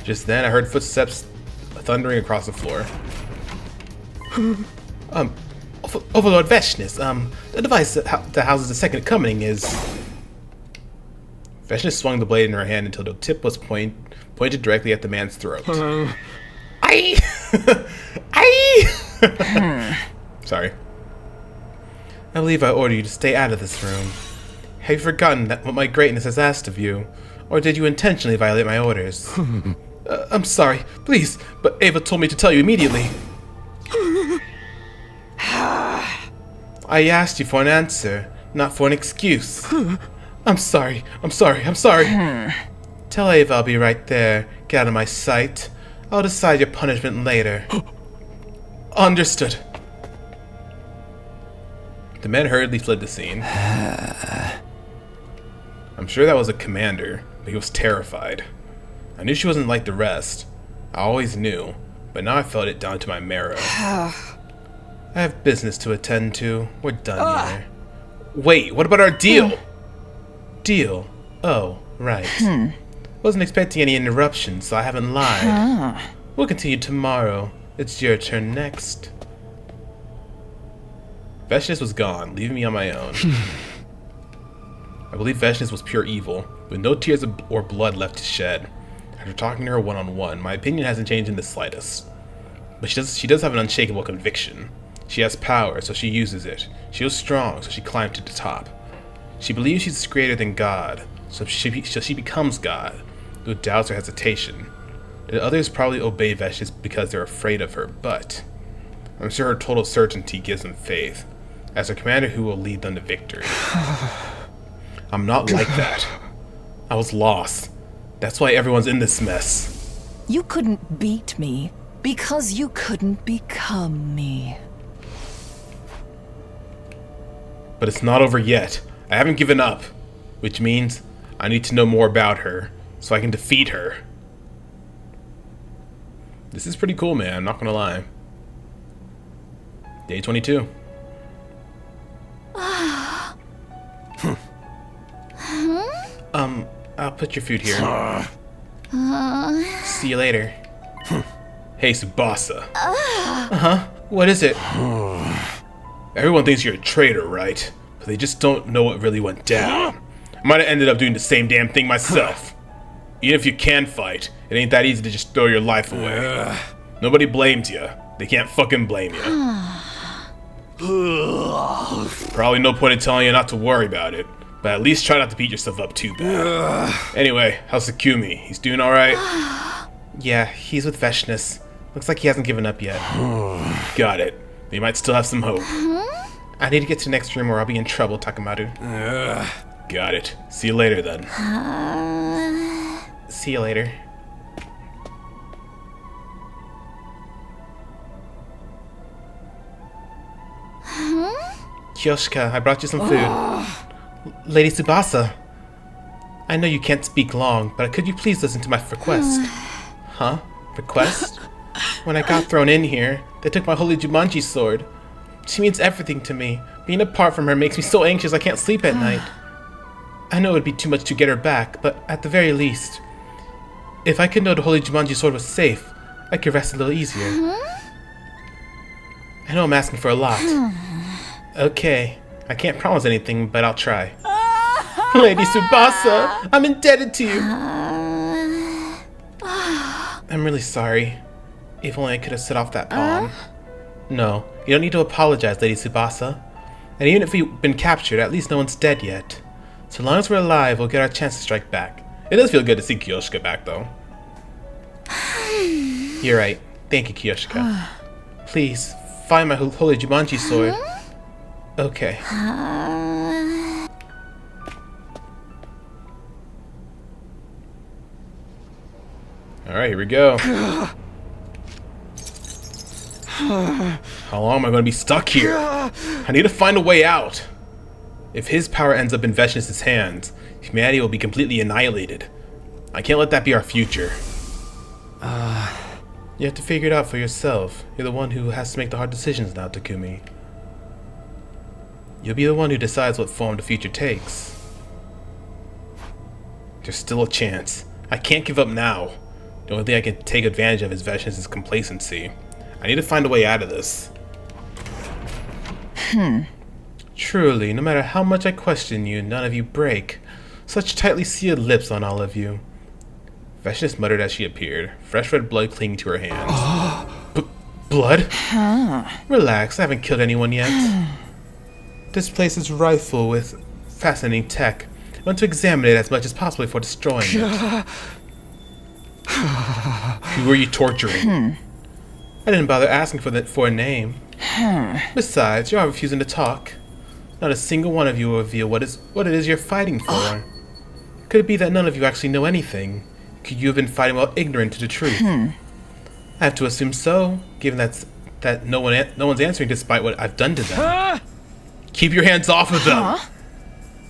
Just then, I heard footsteps thundering across the floor. Overlord Veshness, the device that houses the second coming is... Veshness swung the blade in her hand until the tip was pointed directly at the man's throat. Aye! Aye! Sorry. I believe I order you to stay out of this room. Have you forgotten what my greatness has asked of you? Or did you intentionally violate my orders? I'm sorry, please, but Ava told me to tell you immediately. I asked you for an answer, not for an excuse. I'm sorry. Tell Ava I'll be right there. Get out of my sight. I'll decide your punishment later. Understood. The men hurriedly fled the scene. I'm sure that was a commander, but he was terrified. I knew she wasn't like the rest. I always knew, but now I felt it down to my marrow. I have business to attend to. We're done here. Wait, what about our deal? Deal? Oh, right. Wasn't expecting any interruptions, so I haven't lied. We'll continue tomorrow. It's your turn next. Veshness was gone, leaving me on my own. I believe Veshness was pure evil, with no tears or blood left to shed. After talking to her one-on-one, my opinion hasn't changed in the slightest. But she does have an unshakable conviction. She has power, so she uses it. She was strong, so she climbed to the top. She believes she's greater than God, so she becomes God, with doubts or hesitation. The others probably obey Veshness because they're afraid of her, but I'm sure her total certainty gives them faith, as a commander who will lead them to victory. I'm not like that. I was lost. That's why everyone's in this mess. You couldn't beat me because you couldn't become me. But it's not over yet. I haven't given up, which means I need to know more about her so I can defeat her. This is pretty cool, man. I'm not gonna lie. Day 22. I'll put your food here. See you later. Hey, Tsubasa. What is it? Everyone thinks you're a traitor, right? But they just don't know what really went down. I might have ended up doing the same damn thing myself. Even if you can fight, it ain't that easy to just throw your life away. Nobody blames you. They can't fucking blame you. Probably no point in telling you not to worry about it, but at least try not to beat yourself up too bad. Anyway, how's Sakumi? He's doing alright? Yeah, he's with Veshness. Looks like he hasn't given up yet. Got it. He might still have some hope. I need to get to the next room or I'll be in trouble, Takamaru. Got it. See you later then. See you later. Kyoshika, I brought you some food. Lady Tsubasa, I know you can't speak long, but could you please listen to my request? Huh? Request? When I got thrown in here, they took my holy Jumanji sword. She means everything to me. Being apart from her makes me so anxious I can't sleep at night. I know it would be too much to get her back, but at the very least, if I could know the holy Jumanji sword was safe, I could rest a little easier. I know I'm asking for a lot. Okay, I can't promise anything, but I'll try. Lady Tsubasa, I'm indebted to you. I'm really sorry. If only I could have set off that bomb. No, you don't need to apologize, Lady Tsubasa. And even if we've been captured, at least no one's dead yet. So long as we're alive, we'll get our chance to strike back. It does feel good to see Kiyoshika back, though. You're right. Thank you, Kiyoshika. Please, find my holy Jumanji sword. Okay. Alright, here we go. How long am I going to be stuck here? I need to find a way out. If his power ends up in Veshnius' hands, humanity will be completely annihilated. I can't let that be our future. You have to figure it out for yourself. You're the one who has to make the hard decisions now, Takumi. You'll be the one who decides what form the future takes. There's still a chance. I can't give up now. The only thing I can take advantage of is Veshnius' complacency. I need to find a way out of this. Truly, no matter how much I question you, none of you break. Such tightly sealed lips on all of you. Veshnius muttered as she appeared, fresh red blood clinging to her hands. Blood? Relax, I haven't killed anyone yet. This place is rife with fascinating tech. I want to examine it as much as possible before destroying it. Who were you torturing? I didn't bother asking for a name. Besides, you are refusing to talk. Not a single one of you will reveal what it is you're fighting for. Could it be that none of you actually know anything? Could you have been fighting while ignorant to the truth? I have to assume so, given that no one's answering despite what I've done to them. Keep your hands off of them.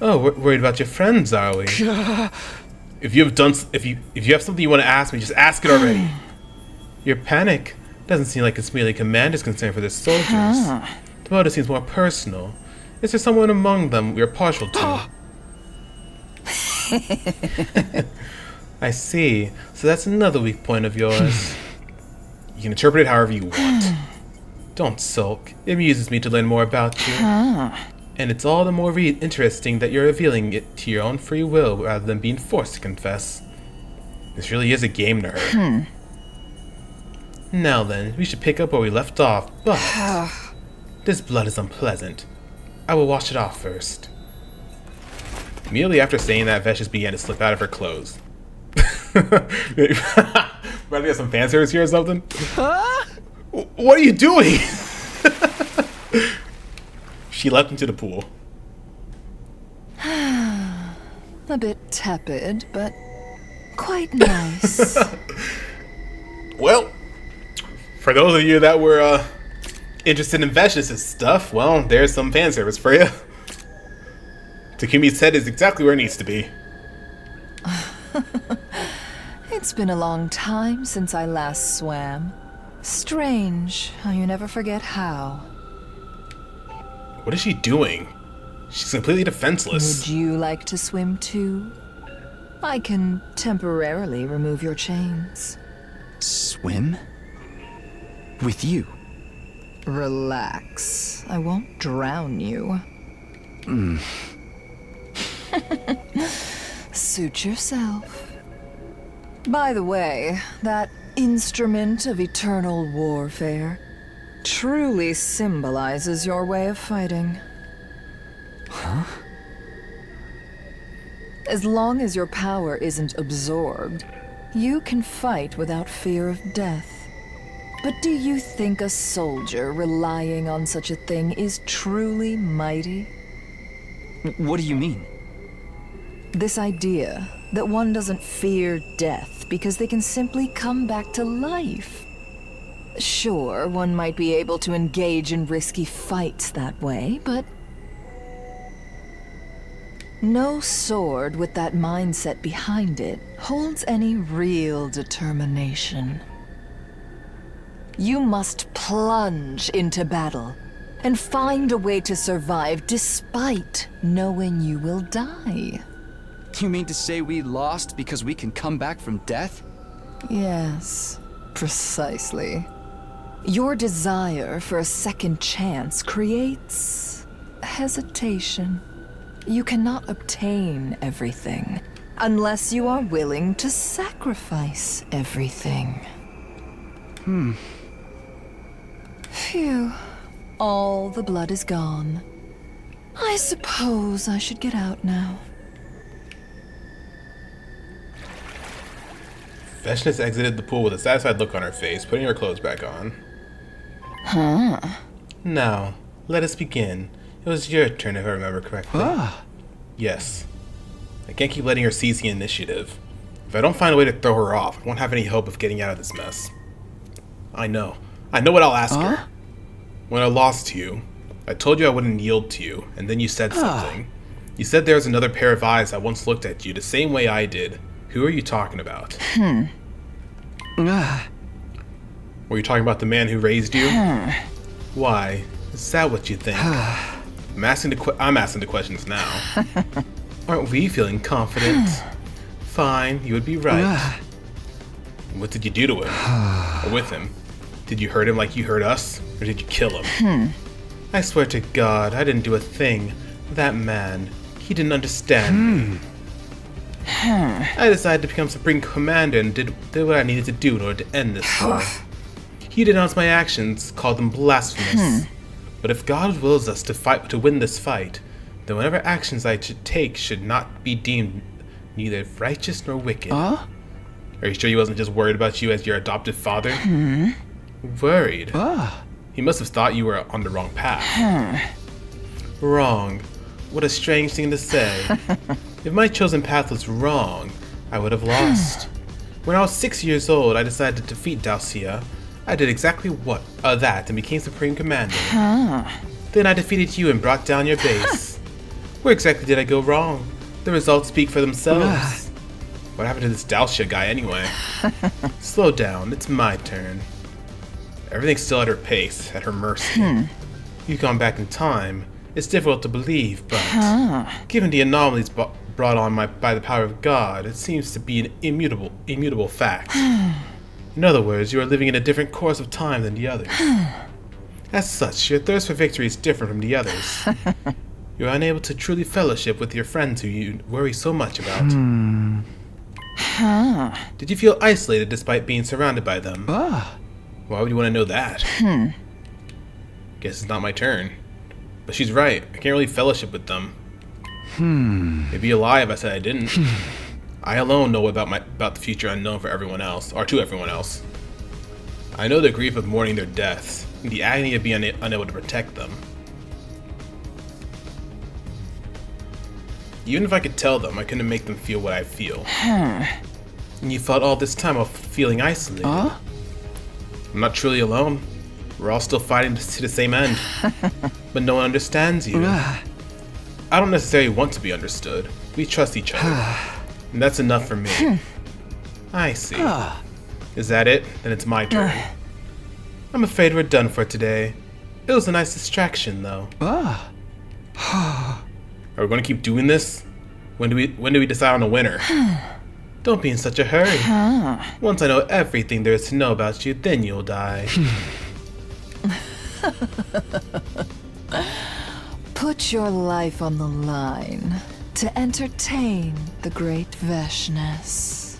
Oh, we're worried about your friends, are we? If you have something you want to ask me, just ask it already. Your panic doesn't seem like it's merely commander's concern for their soldiers. The motive seems more personal. Is there someone among them we are partial to? I see. So that's another weak point of yours. You can interpret it however you want. Don't sulk. It amuses me to learn more about you. And it's all the more interesting that you're revealing it to your own free will rather than being forced to confess. This really is a game to her. Now then, we should pick up where we left off, but this blood is unpleasant. I will wash it off first. Immediately after saying that, Vesh just began to slip out of her clothes. Ready to get some fan service here or something? What are you doing? She leapt into the pool. A bit tepid, but quite nice. Well, for those of you that were interested in Veshnius' stuff, well, there's some fan service for you. Takumi's head is exactly where it needs to be. It's been a long time since I last swam. Strange how you never forget how. What is she doing? She's completely defenseless. Would you like to swim too? I can temporarily remove your chains. Swim? With you? Relax. I won't drown you. Suit yourself. By the way, that instrument of eternal warfare truly symbolizes your way of fighting. Huh? As long as your power isn't absorbed, you can fight without fear of death. But do you think a soldier relying on such a thing is truly mighty? What do you mean? This idea that one doesn't fear death because they can simply come back to life. Sure, one might be able to engage in risky fights that way, but no sword with that mindset behind it holds any real determination. You must plunge into battle and find a way to survive despite knowing you will die. You mean to say we lost because we can come back from death? Yes. Precisely. Your desire for a second chance creates hesitation. You cannot obtain everything unless you are willing to sacrifice everything. Phew. All the blood is gone. I suppose I should get out now. Veshness exited the pool with a satisfied look on her face, putting her clothes back on. Now, let us begin. It was your turn, if I remember correctly. Yes. I can't keep letting her seize the initiative. If I don't find a way to throw her off, I won't have any hope of getting out of this mess. I know. I know what I'll ask her. When I lost to you, I told you I wouldn't yield to you, and then you said something. You said there was another pair of eyes that once looked at you the same way I did. Who are you talking about? Were you talking about the man who raised you? Why? Is that what you think? I'm asking the questions now. Aren't we feeling confident? Fine, you would be right. What did you do to him? Or with him? Did you hurt him like you hurt us? Or did you kill him? I swear to God, I didn't do a thing. That man, he didn't understand me. I decided to become Supreme Commander and did what I needed to do in order to end this war. He denounced my actions, called them blasphemous. But if God wills us to win this fight, then whatever actions I should take should not be deemed neither righteous nor wicked. Are you sure he wasn't just worried about you as your adopted father? Worried? He must have thought you were on the wrong path. Wrong. What a strange thing to say. If my chosen path was wrong, I would have lost. When I was 6 years old, I decided to defeat Dalcia. I did exactly that and became Supreme Commander. Then I defeated you and brought down your base. Where exactly did I go wrong? The results speak for themselves. What happened to this Dalcia guy anyway? Slow down, it's my turn. Everything's still at her pace, at her mercy. You've gone back in time. It's difficult to believe, but given the anomalies brought on by the power of God, it seems to be an immutable fact. In other words, you are living in a different course of time than the others. As such, your thirst for victory is different from the others. You are unable to truly fellowship with your friends who you worry so much about. Did you feel isolated despite being surrounded by them? Why would you want to know that? Guess it's not my turn. But she's right. I can't really fellowship with them. It'd be a lie if I said I didn't. I alone know about the future unknown for everyone else, or to everyone else. I know the grief of mourning their deaths, and the agony of being unable to protect them. Even if I could tell them, I couldn't make them feel what I feel. And you fought all this time of feeling isolated. I'm not truly alone. We're all still fighting to the same end. But no one understands you. I don't necessarily want to be understood. We trust each other. And that's enough for me. I see. Is that it? Then it's my turn. I'm afraid we're done for today. It was a nice distraction, though. Are we going to keep doing this? When do we decide on a winner? Don't be in such a hurry. Once I know everything there is to know about you, then you'll die. Put your life on the line to entertain the great Veshness.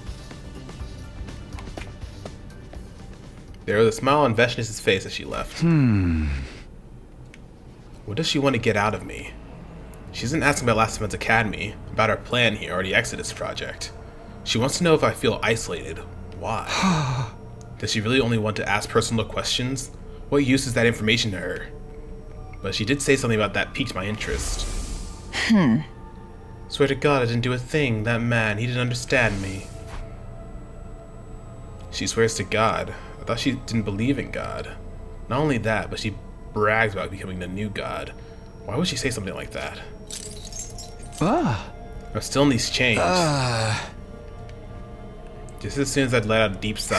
There was a smile on Veshness' face as she left. What does she want to get out of me? She isn't asking about Last Defense Academy, about our plan here, or the Exodus project. She wants to know if I feel isolated. Why? Does she really only want to ask personal questions? What use is that information to her? But she did say something about that piqued my interest. Swear to God I didn't do a thing. That man, he didn't understand me. She swears to God. I thought she didn't believe in God. Not only that, but she brags about becoming the new God. Why would she say something like that? I'm still in these chains. Just as soon as I'd let out a deep sigh.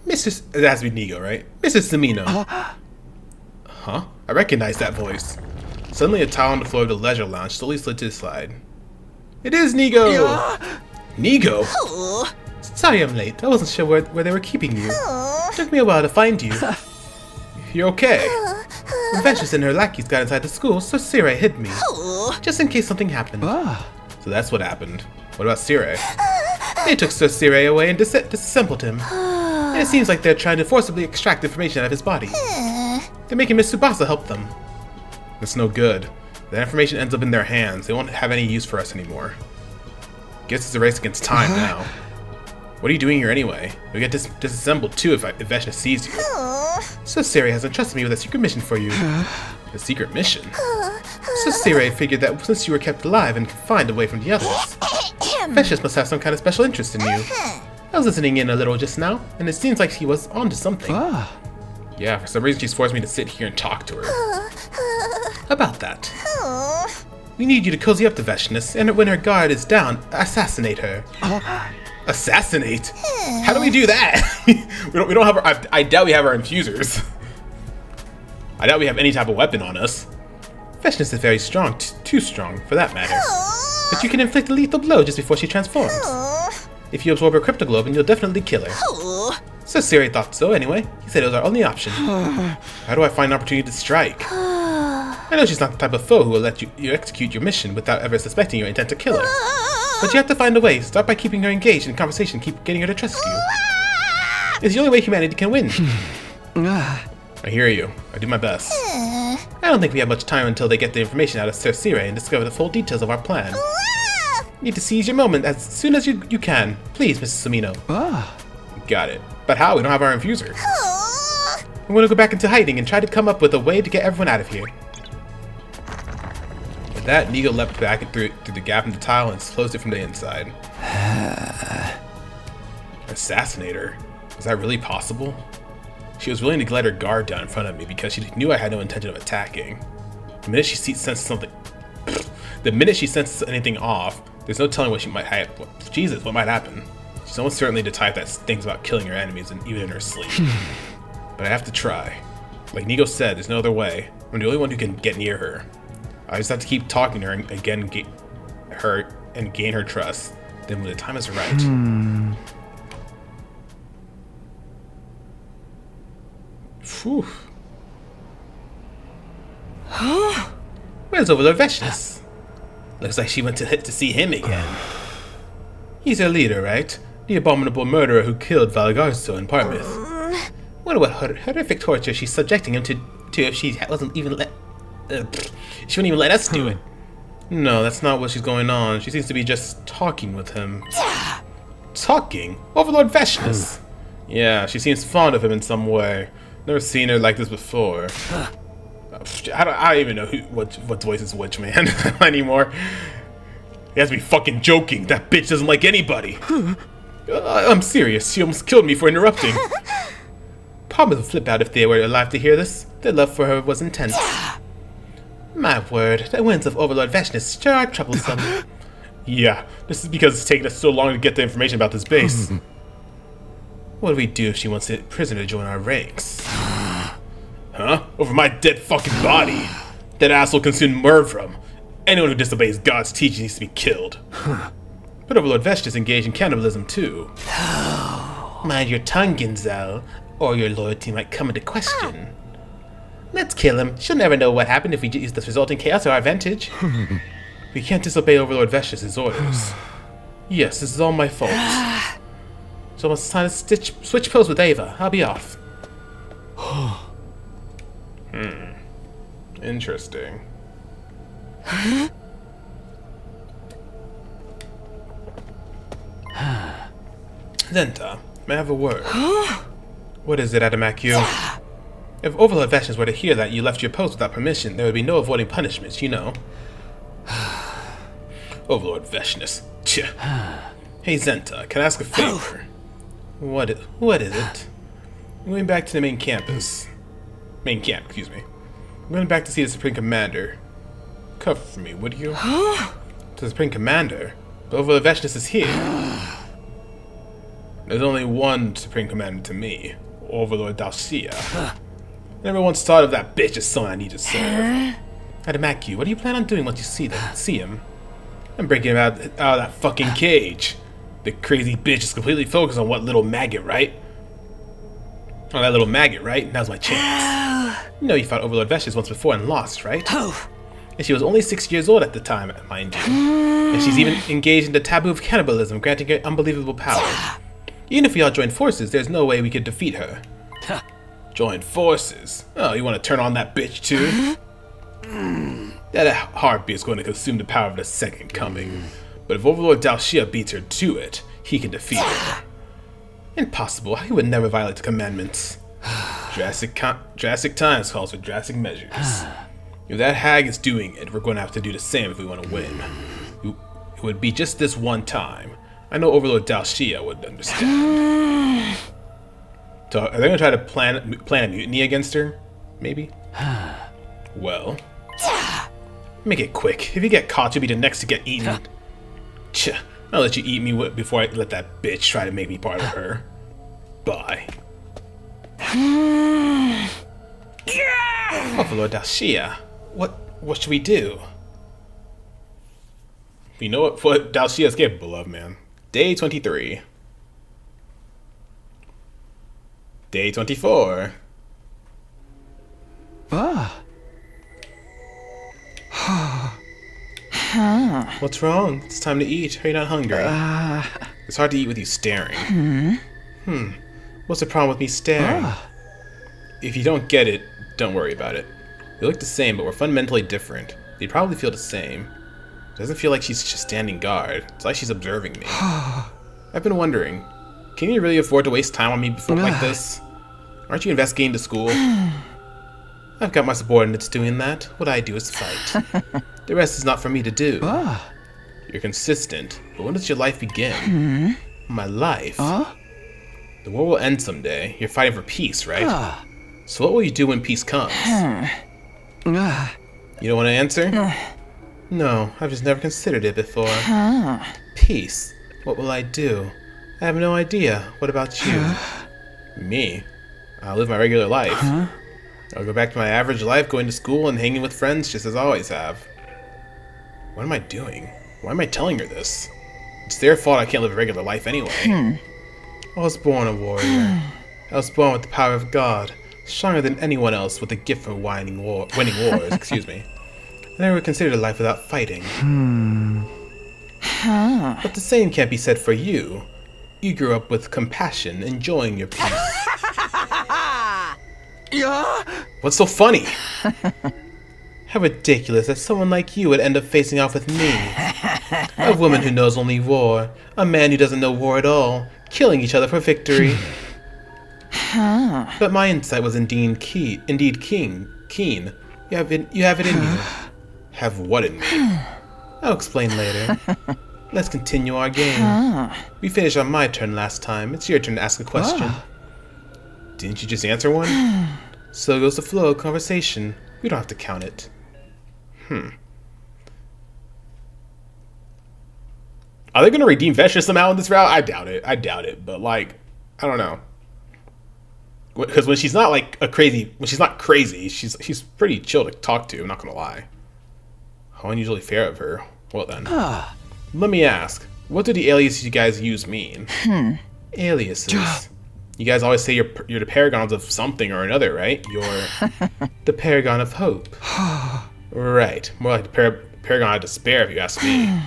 It has to be Nigo, right? Mrs. Samino. Huh? I recognize that voice. Suddenly a towel on the floor of the leisure lounge slowly slid to the side. It is Nigo! Nigo? Sorry I'm late. I wasn't sure where they were keeping you. Took me a while to find you. You're okay. When Vecious and her lackeys got inside the school, so Sire hid me. Just in case something happened. So that's what happened. What about Sire? They took Sir Sire away and disassembled him. And it seems like they're trying to forcibly extract information out of his body. They're making Miss Tsubasa help them. That's no good. That information ends up in their hands. They won't have any use for us anymore. Guess it's a race against time now. What are you doing here anyway? You'll get disassembled too if Vecna sees you. So Siri has entrusted me with a secret mission for you. A secret mission? So Siri figured that since you were kept alive and confined away from the others, Vecious must have some kind of special interest in you. I was listening in a little just now, and it seems like he was onto something. Yeah, for some reason she's forced me to sit here and talk to her. About that. We need you to cozy up to Vecna, and when her guard is down, assassinate her. Assassinate? How do we do that? we don't have I doubt we have our infusers. I doubt we have any type of weapon on us. Vecna is very strong, too strong for that matter. But you can inflict a lethal blow just before she transforms. If you absorb her cryptoglobin, you'll definitely kill her. So Siri thought so anyway. He said it was our only option. How do I find an opportunity to strike? I know she's not the type of foe who will let you execute your mission without ever suspecting your intent to kill her. But you have to find a way. Start by keeping her engaged in conversation. Keep getting her to trust you. It's the only way humanity can win. I hear you. I do my best. I don't think we have much time until they get the information out of Sir Sire and discover the full details of our plan. You need to seize your moment as soon as you can. Please, Mrs. Sumino. Got it. But how? We don't have our infuser. I'm going to go back into hiding and try to come up with a way to get everyone out of here. With that, Nigo leapt back through the gap in the tile and closed it from the inside. Assassinate her? Was that really possible? She was willing to let her guard down in front of me because she knew I had no intention of attacking. The minute she senses something... The minute she senses anything off, there's no telling what she might have... Jesus, what might happen? She's almost certainly the type that thinks about killing her enemies, and even in her sleep. But I have to try. Like Nigo said, there's no other way. I'm the only one who can get near her. I just have to keep talking to her and again gain her trust. Then when the time is right... Phew. Where's Overlord Vecna? Looks like she went to see him again. He's her leader, right? The abominable murderer who killed Valgarso in Parmouth. Wonder what horrific torture she's subjecting him to if she wasn't even she wouldn't even let us do it. No, that's not what she's going on. She seems to be just talking with him. Talking? Overlord Vecna. Yeah, she seems fond of him in some way. Never seen her like this before. I don't even know what voice is which, man, anymore. He has to be fucking joking. That bitch doesn't like anybody. I'm serious. She almost killed me for interrupting. Palmer would flip out if they were alive to hear this. Their love for her was intense. My word, the winds of Overlord Vecna sure are troublesome. Yeah, this is because it's taken us so long to get the information about this base. What do we do if she wants a prisoner to join our ranks? Huh? Over my dead fucking body. That asshole can soon murder from. Anyone who disobeys God's teaching needs to be killed. But Overlord Vecna is engaged in cannibalism too. Mind your tongue, Ginzel, or your loyalty might come into question. Let's kill him. She'll never know what happened if we use this resulting chaos to our advantage. We can't disobey Overlord Vecna's orders. Yes, this is all my fault. So it's time to switch pose with Ava. I'll be off. Interesting. Zenta, may I have a word? What is it, Adamakyu? If Overlord Vecna were to hear that you left your post without permission, there would be no avoiding punishments, you know. Overlord Vecna. Hey Zenta, can I ask a favor? What is it? I'm going back to the main camp, excuse me. I'm going back to see the Supreme Commander. Cover for me, would you? To the Supreme Commander? But Overlord Vecna is here. There's only one Supreme Commander to me, Overlord Dalcia. I never once thought of that bitch as someone I need to serve. Adamakyu, what do you plan on doing once you see him? I'm breaking him out of that fucking cage. The crazy bitch is completely focused on what little maggot, right? On that little maggot, right? Now's my chance. You know you fought Overlord Vestius once before and lost, right? And she was only 6 years old at the time, mind you. And she's even engaged in the taboo of cannibalism, granting her unbelievable power. Even if we all joined forces, there's no way we could defeat her. Join forces? Oh, you want to turn on that bitch too? That heartbeat is going to consume the power of the Second Coming. But if Overlord Dalshia beats her to it, he can defeat her. Impossible. He would never violate the commandments. Drastic times calls for drastic measures. If that hag is doing it, we're going to have to do the same if we want to win. It would be just this one time. I know Overlord Dalshia would understand. So are they going to try to plan a mutiny against her? Maybe? Well, make it quick. If you get caught, you'll be the next to get eaten. I'll let you eat me before I let that bitch try to make me part of her. Bye. Overlord Dalshia, what should we do? We know what Dalshia is capable of, man. Day 23. Day 24. What's wrong? It's time to eat. Are you not hungry? It's hard to eat with you staring. What's the problem with me staring? If you don't get it, don't worry about it. We look the same, but we're fundamentally different. You'd probably feel the same. It doesn't feel like she's just standing guard. It's like she's observing me. I've been wondering, can you really afford to waste time on me before like this? Aren't you investigating the school? I've got my subordinates doing that. What I do is fight. The rest is not for me to do. You're consistent, but when does your life begin? My life? The war will end someday. You're fighting for peace, right? So what will you do when peace comes? You don't want to answer? No, I've just never considered it before. Peace? What will I do? I have no idea. What about you? Me? I'll live my regular life. I'll go back to my average life, going to school and hanging with friends just as I always have. What am I doing? Why am I telling her this? It's their fault I can't live a regular life anyway. I was born a warrior. I was born with the power of God, stronger than anyone else with the gift for winning wars. Excuse me. I never considered a life without fighting. But the same can't be said for you. You grew up with compassion, enjoying your peace. What's so funny? How ridiculous that someone like you would end up facing off with me. A woman who knows only war. A man who doesn't know war at all. Killing each other for victory. But my insight was indeed keen. You have it in you. Have what in me? I'll explain later. Let's continue our game. We finished on my turn last time. It's your turn to ask a question. Didn't you just answer one? So goes the flow of conversation. We don't have to count it. Are they going to redeem Vestius somehow in this route? I doubt it. But, like, I don't know. Because when she's not, like, when she's not crazy, she's pretty chill to talk to, I'm not going to lie. How unusually fair of her. Well, then. Let me ask, what do the aliases you guys use mean? Aliases. You guys always say you're the paragons of something or another, right? You're the paragon of hope. Right. More like the paragon of despair, if you ask me.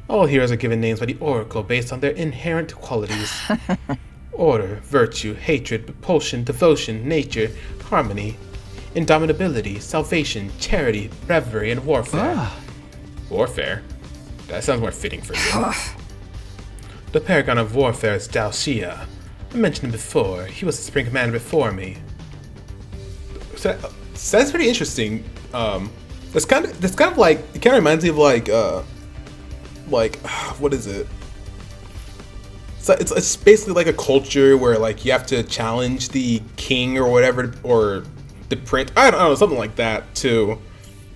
All heroes are given names by the Oracle based on their inherent qualities. Order, virtue, hatred, propulsion, devotion, nature, harmony, indomitability, salvation, charity, bravery, and warfare. Warfare? That sounds more fitting for you. The paragon of warfare is Dalshia. I mentioned him before. He was the Supreme Commander before me. So that's pretty interesting. That's kind of like, it kind of reminds me of like what is it? So it's basically like a culture where like you have to challenge the king or whatever, or the prince. I don't know, something like that to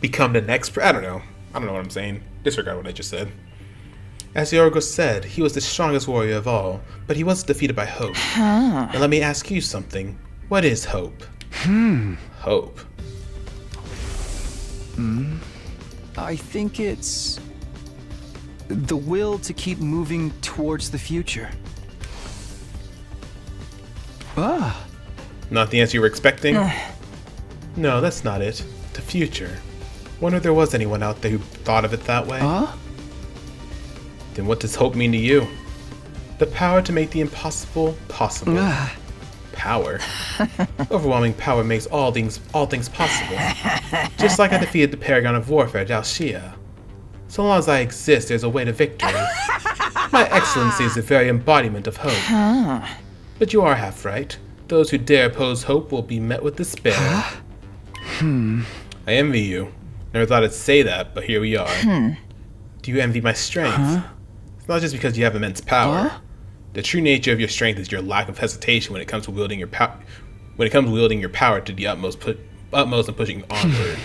become the next. I don't know what I'm saying. Disregard what I just said. As the Oracle said, he was the strongest warrior of all, but he was defeated by hope. Now let me ask you something. What is hope? Hope. I think it's The will to keep moving towards the future. Ah. Not the answer you were expecting? No, that's not it. The future. Wonder if there was anyone out there who thought of it that way. Huh? Then what does hope mean to you? The power to make the impossible possible. Power. Overwhelming power makes all things possible. Just like I defeated the Paragon of Warfare, Dao Xia. So long as I exist, there's a way to victory. My excellency is the very embodiment of hope. But you are half right. Those who dare oppose hope will be met with despair. I envy you. Never thought I'd say that, but here we are. Do you envy my strength? It's not just because you have immense power. The true nature of your strength is your lack of hesitation when it comes to wielding your power. When it comes to wielding your power to the utmost and pushing onward.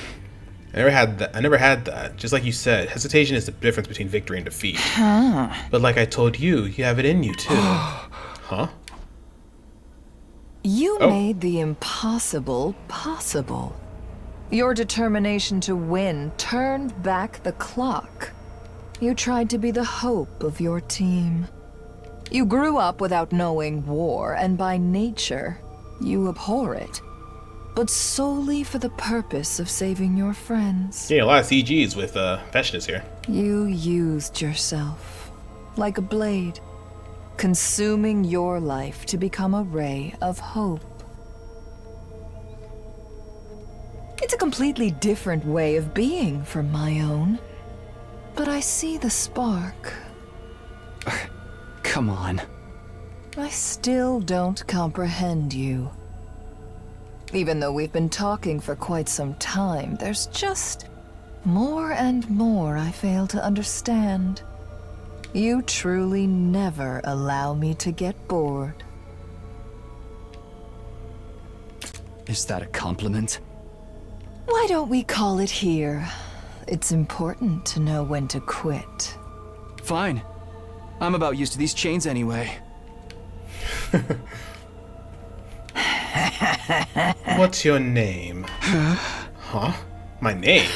I never had that. Just like you said, hesitation is the difference between victory and defeat. But like I told you, you have it in you too. Huh? You made the impossible possible. Your determination to win turned back the clock. You tried to be the hope of your team. You grew up without knowing war, and by nature, you abhor it. But solely for the purpose of saving your friends. Yeah, a lot of CGs with Veshnis here. You used yourself, like a blade, consuming your life to become a ray of hope. It's a completely different way of being from my own. But I see the spark. Come on. I still don't comprehend you. Even though we've been talking for quite some time, there's just more and more I fail to understand. You truly never allow me to get bored. Is that a compliment? Why don't we call it here? It's important to know when to quit. Fine. I'm about used to these chains anyway. What's your name? Huh? My name?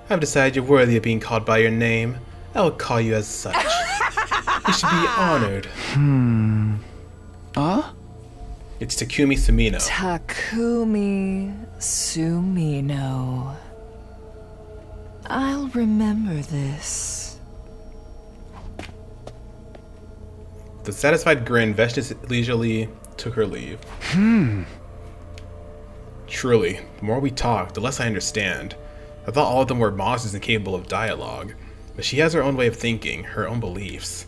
I've decided you're worthy of being called by your name. I will call you as such. You should be honored. Huh? It's Takumi Sumino. Takumi Sumino. I'll remember this. With a satisfied grin, Veshnis leisurely took her leave. Truly, the more we talk, the less I understand. I thought all of them were monsters incapable of dialogue, but she has her own way of thinking, her own beliefs.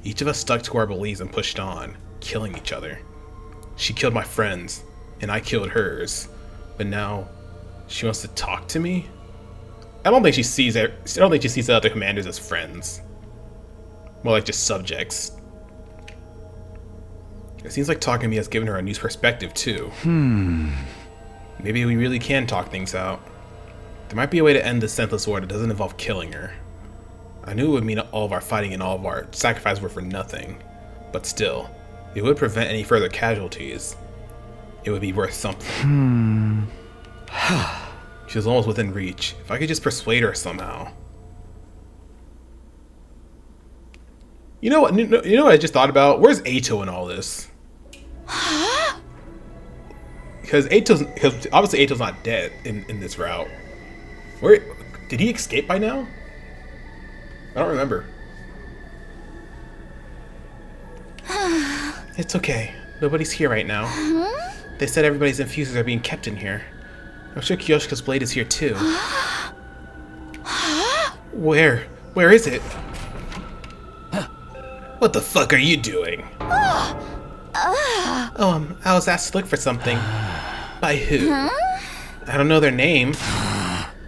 Each of us stuck to our beliefs and pushed on, killing each other. She killed my friends, and I killed hers. But now, she wants to talk to me? I don't think she sees the other commanders as friends. More like just subjects. It seems like talking to me has given her a new perspective, too. Maybe we really can talk things out. There might be a way to end this senseless war that doesn't involve killing her. I knew it would mean all of our fighting and all of our sacrifices were for nothing. But still, it would prevent any further casualties. It would be worth something. She was almost within reach. If I could just persuade her somehow. You know what? You know what I just thought about? Where's Ato in all this? Because obviously Ato's not dead in this route. Where did he escape by now? I don't remember. It's okay. Nobody's here right now. They said everybody's infusers are being kept in here. I'm sure Kiyoshika's blade is here too. Where? Where is it? What the fuck are you doing? I was asked to look for something. By who? I don't know their name.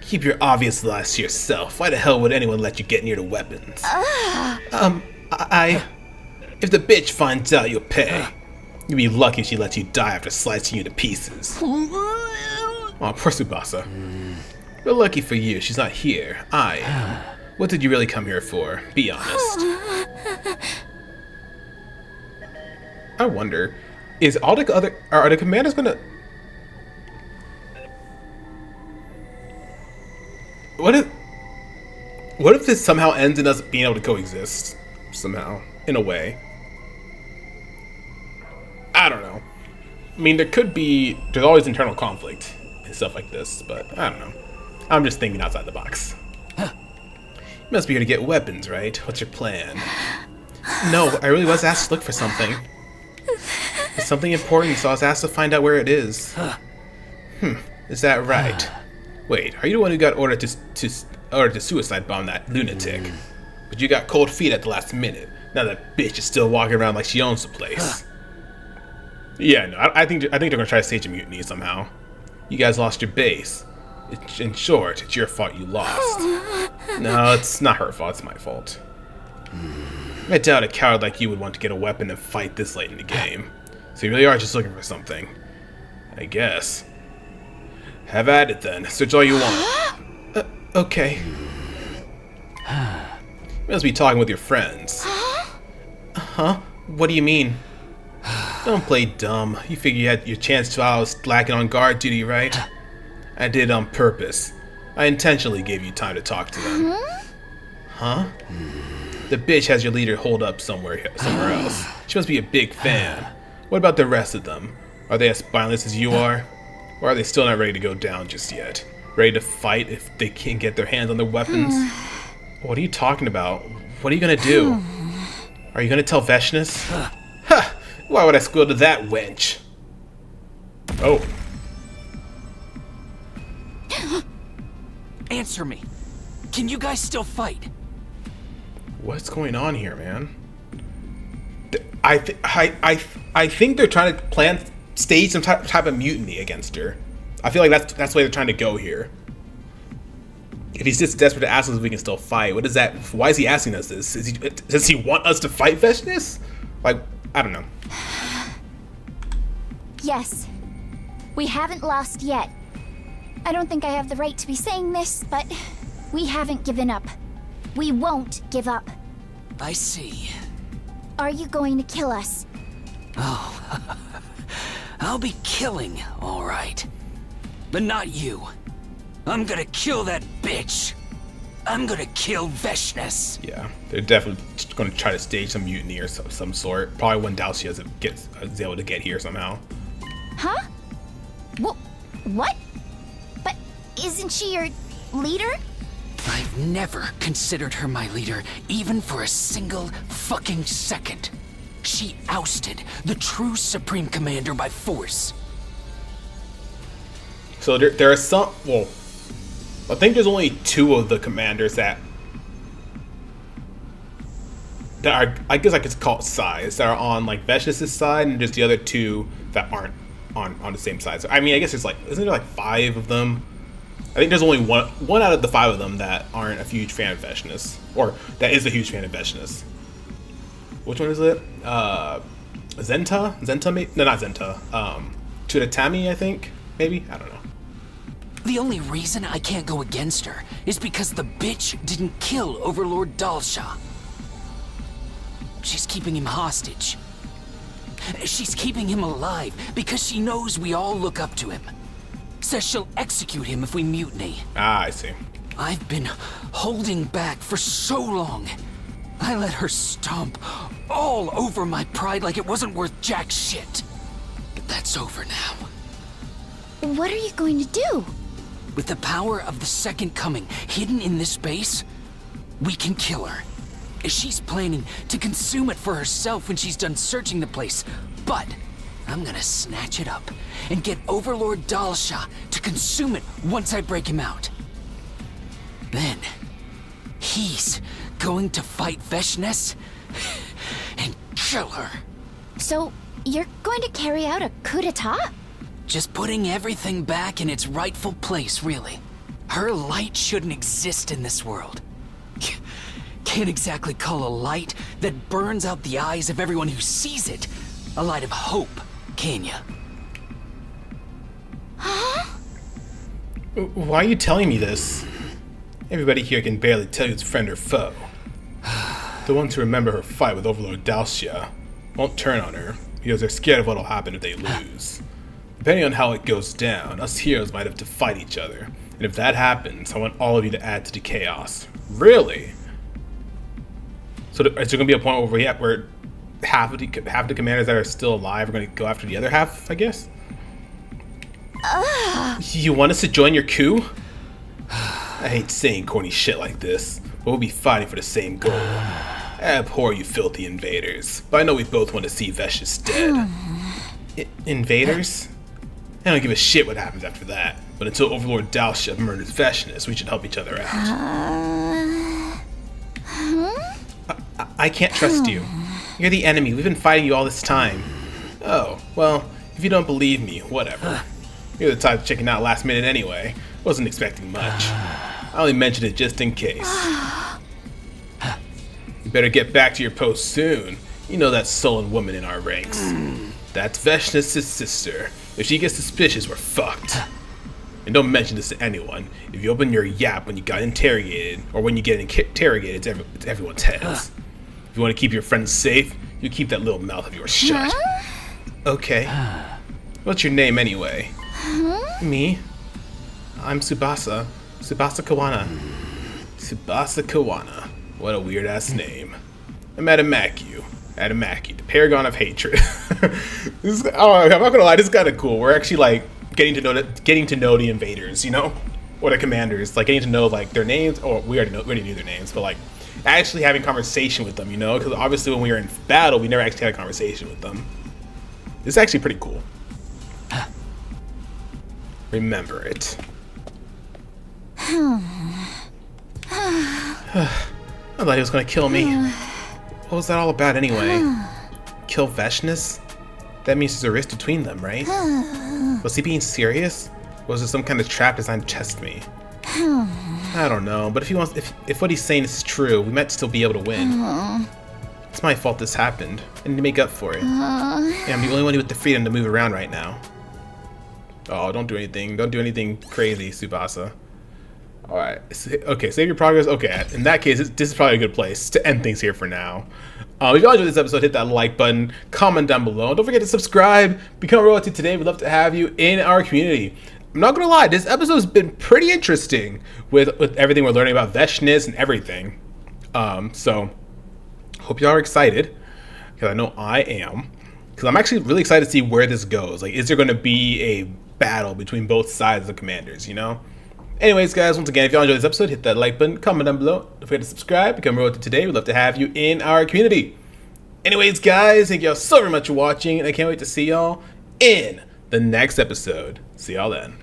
Keep your obvious lies to yourself. Why the hell would anyone let you get near the weapons? If the bitch finds out, you'll pay. You'll be lucky if she lets you die after slicing you to pieces. Oh, poor Tsubasa. But lucky for you, she's not here. What did you really come here for? Be honest. I wonder, are the commanders gonna... What if this somehow ends in us being able to coexist? Somehow. In a way. I don't know. I mean, there's always internal conflict and stuff like this, but I don't know. I'm just thinking outside the box. You must be here to get weapons, right? What's your plan? No, I really was asked to look for something. It's something important, so I was asked to find out where it is. Is that right? Wait, are you the one who got ordered to suicide bomb that lunatic? But you got cold feet at the last minute. Now that bitch is still walking around like she owns the place. Yeah, no, I think they're gonna try to stage a mutiny somehow. You guys lost your base. In short, it's your fault you lost. No, it's not her fault, it's my fault. I doubt a coward like you would want to get a weapon and fight this late in the game. So you really are just looking for something. I guess. Have at it then. Search all you want. Okay. You must be talking with your friends. Huh? What do you mean? Don't play dumb. You figure you had your chance while I was slacking on guard duty, right? I did it on purpose. I intentionally gave you time to talk to them. Huh? The bitch has your leader holed up somewhere else. She must be a big fan. What about the rest of them? Are they as spineless as you are? Or are they still not ready to go down just yet? Ready to fight if they can't get their hands on their weapons? What are you talking about? What are you gonna do? Are you gonna tell Veshness? Ha! Why would I squeal to that wench? Oh. Answer me. Can you guys still fight? What's going on here, man? I think they're trying to stage some type of mutiny against her. I feel like that's the way they're trying to go here. If he's just desperate to ask us if we can still fight, what is that? Why is he asking us this? Does he want us to fight Veshness? Like, I don't know. Yes. We haven't lost yet. I don't think I have the right to be saying this, but we haven't given up. We won't give up. I see. Are you going to kill us? Oh, I'll be killing, all right. But not you. I'm gonna kill that bitch. I'm gonna kill Veshness. Yeah, they're definitely going to try to stage some mutiny or some sort. Probably when Dalcia is able to get here somehow. Huh? What? But isn't she your leader? I've never considered her my leader, even for a single fucking second. She ousted the true Supreme Commander by force. So there are some. Well, I think there's only 2 of the commanders that are. I guess I could call it sides that are on like Veshness' side, and just the other 2 that aren't on the same side. So I mean, I guess there's like, isn't there like 5 of them? I think there's only one out of the 5 of them that aren't a huge fan of Veshness, or that is a huge fan of Veshness. Which one is it? Zenta? No, not Zenta. Chudatami, I think? Maybe? I don't know. The only reason I can't go against her is because the bitch didn't kill Overlord Dalsha. She's keeping him hostage. She's keeping him alive because she knows we all look up to him. Says she'll execute him if we mutiny. Ah, I see. I've been holding back for so long. I let her stomp all over my pride like it wasn't worth jack shit. But that's over now. What are you going to do? With the power of the Second Coming hidden in this base, we can kill her. She's planning to consume it for herself when she's done searching the place, but I'm gonna snatch it up and get Overlord Dalsha to consume it once I break him out. Then, he's going to fight Veshness and kill her. So, you're going to carry out a coup d'etat? Just putting everything back in its rightful place, really. Her light shouldn't exist in this world. Can't exactly call a light that burns out the eyes of everyone who sees it a light of hope, can ya? Huh? Why are you telling me this? Everybody here can barely tell you it's friend or foe. The ones who remember her fight with Overlord Dalcia won't turn on her because they're scared of what'll happen if they lose. Depending on how it goes down, us heroes might have to fight each other. And if that happens, I want all of you to add to the chaos. Really? So is there going to be a point where half of the commanders that are still alive are going to go after the other half, I guess? You want us to join your coup? I hate saying corny shit like this, but we'll be fighting for the same goal. I abhor you filthy invaders, but I know we both want to see Veshnis dead. Invaders? I don't give a shit what happens after that, but until Overlord Dalsha murders Veshnis, we should help each other out. I can't trust you. You're the enemy. We've been fighting you all this time. Oh, well, if you don't believe me, whatever. You're the type checking out last minute anyway. Wasn't expecting much. I only mentioned it just in case. You better get back to your post soon. You know that sullen woman in our ranks. That's Veshnis' sister. If she gets suspicious, we're fucked. And don't mention this to anyone. If you open your yap when you got interrogated, or when you get interrogated, it's everyone's heads. If you want to keep your friends safe, you keep that little mouth of yours shut. Okay. What's your name anyway? Me? I'm Tsubasa. Tsubasa Kawana. Tsubasa Kawana. What a weird ass name. I'm Adamaku. Adamaki, the paragon of hatred. I'm not gonna lie, this is kind of cool. We're actually like getting to know the invaders, you know, or the commanders, like getting to know like their names. Or we already knew their names, but like actually having conversation with them, you know, because obviously when we were in battle, we never actually had a conversation with them. This is actually pretty cool. Remember it. I thought he was gonna kill me. What was that all about anyway? Kill Veshnis? That means there's a rift between them, right? Was he being serious? Or was it some kind of trap designed to test me? I don't know, but if what he's saying is true, we might still be able to win. It's my fault this happened. I need to make up for it. Yeah, I'm the only one with the freedom to move around right now. Oh, don't do anything. Don't do anything crazy, Tsubasa. Alright, okay, save your progress. Okay, in that case, this is probably a good place to end things here for now. If you enjoyed this episode, hit that like button, comment down below. Don't forget to subscribe, become a royalty today. We'd love to have you in our community. I'm not gonna lie, this episode's been pretty interesting with everything we're learning about Veshnis and everything. So, hope y'all are excited, because I know I am. Because I'm actually really excited to see where this goes. Like, is there gonna be a battle between both sides of the commanders, you know? Anyways, guys, once again, if y'all enjoyed this episode, hit that like button, comment down below. Don't forget to subscribe, become a royalty today. We'd love to have you in our community. Anyways, guys, thank y'all so very much for watching, and I can't wait to see y'all in the next episode. See y'all then.